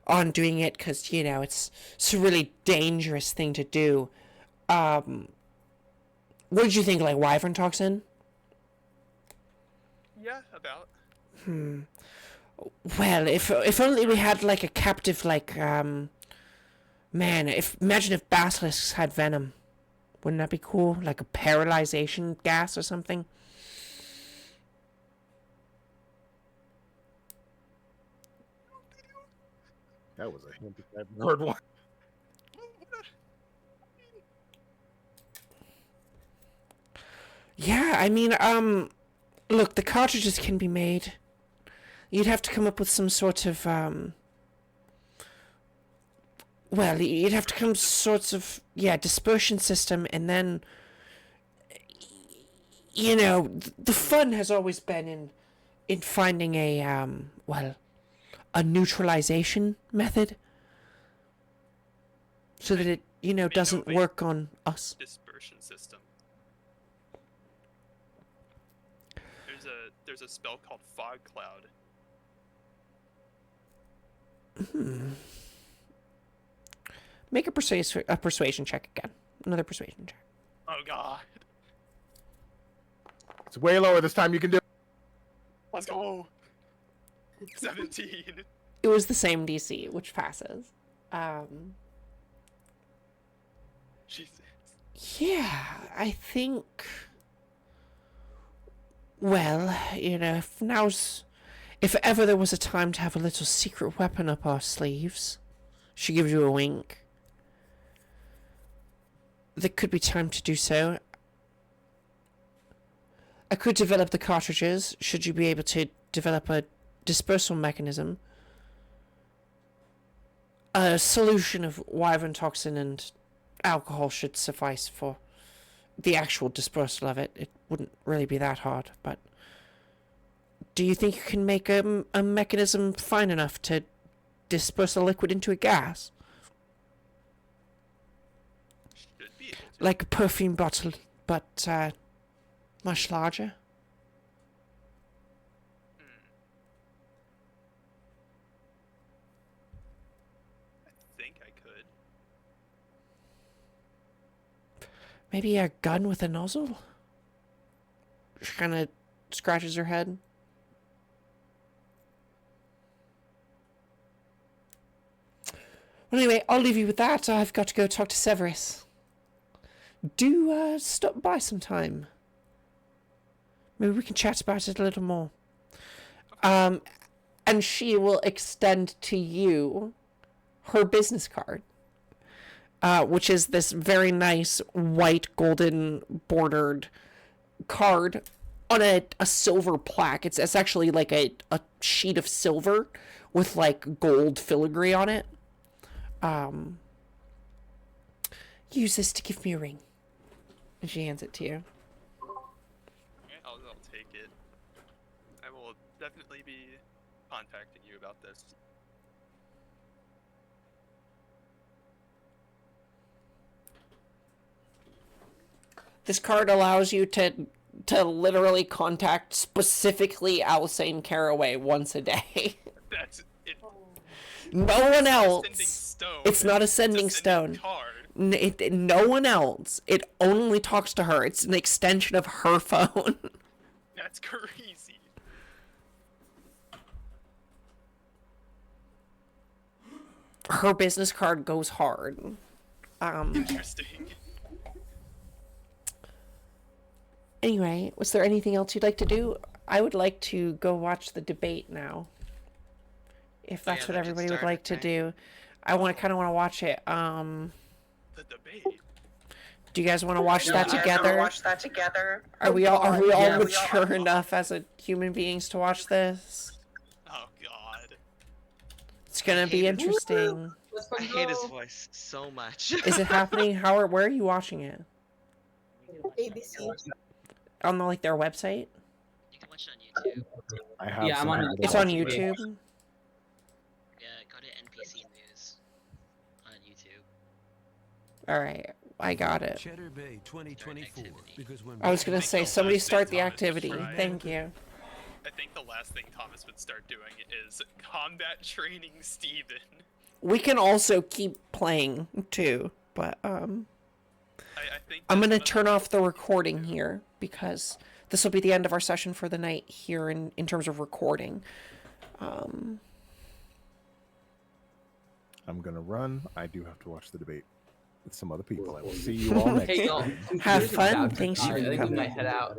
on doing it, 'cause it's a really dangerous thing to do. What did you think, like Wyvern toxin? Yeah, about. Well, if only we had like a captive, like man, imagine if basilisks had venom. Wouldn't that be cool? Like a paralyzation gas or something? That was a handicapped word one. Yeah, I mean, look, the cartridges can be made. You'd have to come up with some sort of, well, you'd have to come sorts of, dispersion system, and then, the fun has always been in finding a, a neutralization method, so that it, doesn't they- work on us. Dispersion system. There's a spell called Fog Cloud. Make a persuasion check again. Another persuasion check. Oh god. It's way lower this time. You can do. Let's go. 17. It was the same DC, which passes. Jesus. Yeah, I think. Well, if ever there was a time to have a little secret weapon up our sleeves, she gives you a wink. There could be time to do so. I could develop the cartridges, should you be able to develop a dispersal mechanism. A solution of wyvern toxin and alcohol should suffice for the actual dispersal of it. It wouldn't really be that hard, but do you think you can make a mechanism fine enough to disperse a liquid into a gas? Should be able to. Like a perfume bottle, but much larger? I think I could. Maybe a gun with a nozzle? She kind of scratches her head. Well, anyway, I'll leave you with that. I've got to go talk to Severus. Do stop by sometime. Maybe we can chat about it a little more. And she will extend to you her business card, which is this very nice white golden bordered card on a silver plaque. It's actually like a sheet of silver with like gold filigree on it. Use this to give me a ring. And she hands it to you. I'll take it. I will definitely be contacting you about this. This card allows you to literally contact specifically Alsane Caraway once a day. That's it. No one else. Sending stone. It's not a It's sending stone. Card. No one else. It only talks to her. It's an extension of her phone. That's crazy. Her business card goes hard. Interesting. Anyway, was there anything else you'd like to do? I would like to go watch the debate now. If Oh, that's yeah, what that just everybody would started, like to right? do. I kind of want to watch it. The debate. Do you guys want to watch No, that I- together? Watch that together. Are we all Yeah. mature enough as human beings to watch this? Oh God. It's gonna be hate it. interesting. Let's I fucking hate his go. voice so much. Is it happening? Where are you watching it? ABC. On their website? You can watch it on YouTube. I have. Yeah, I'm some on it. other It's on watching YouTube. Yeah, go to NPC News on YouTube. All right, I got it. Cheddar Bay 2024. Activity. Because when I was gonna I think say the somebody last start thing the Thomas would activity. try- Thank you. I think the last thing Thomas would start doing is combat training Steven. We can also keep playing too, but I think I'm that's gonna what turn the- off the recording here because this will be the end of our session for the night here in terms of recording. I'm gonna run. I do have to watch the debate with some other people. I will see you all next Hey, time. y'all. Have Computers are fun. about to Thanks die. for I think we coming. might head out.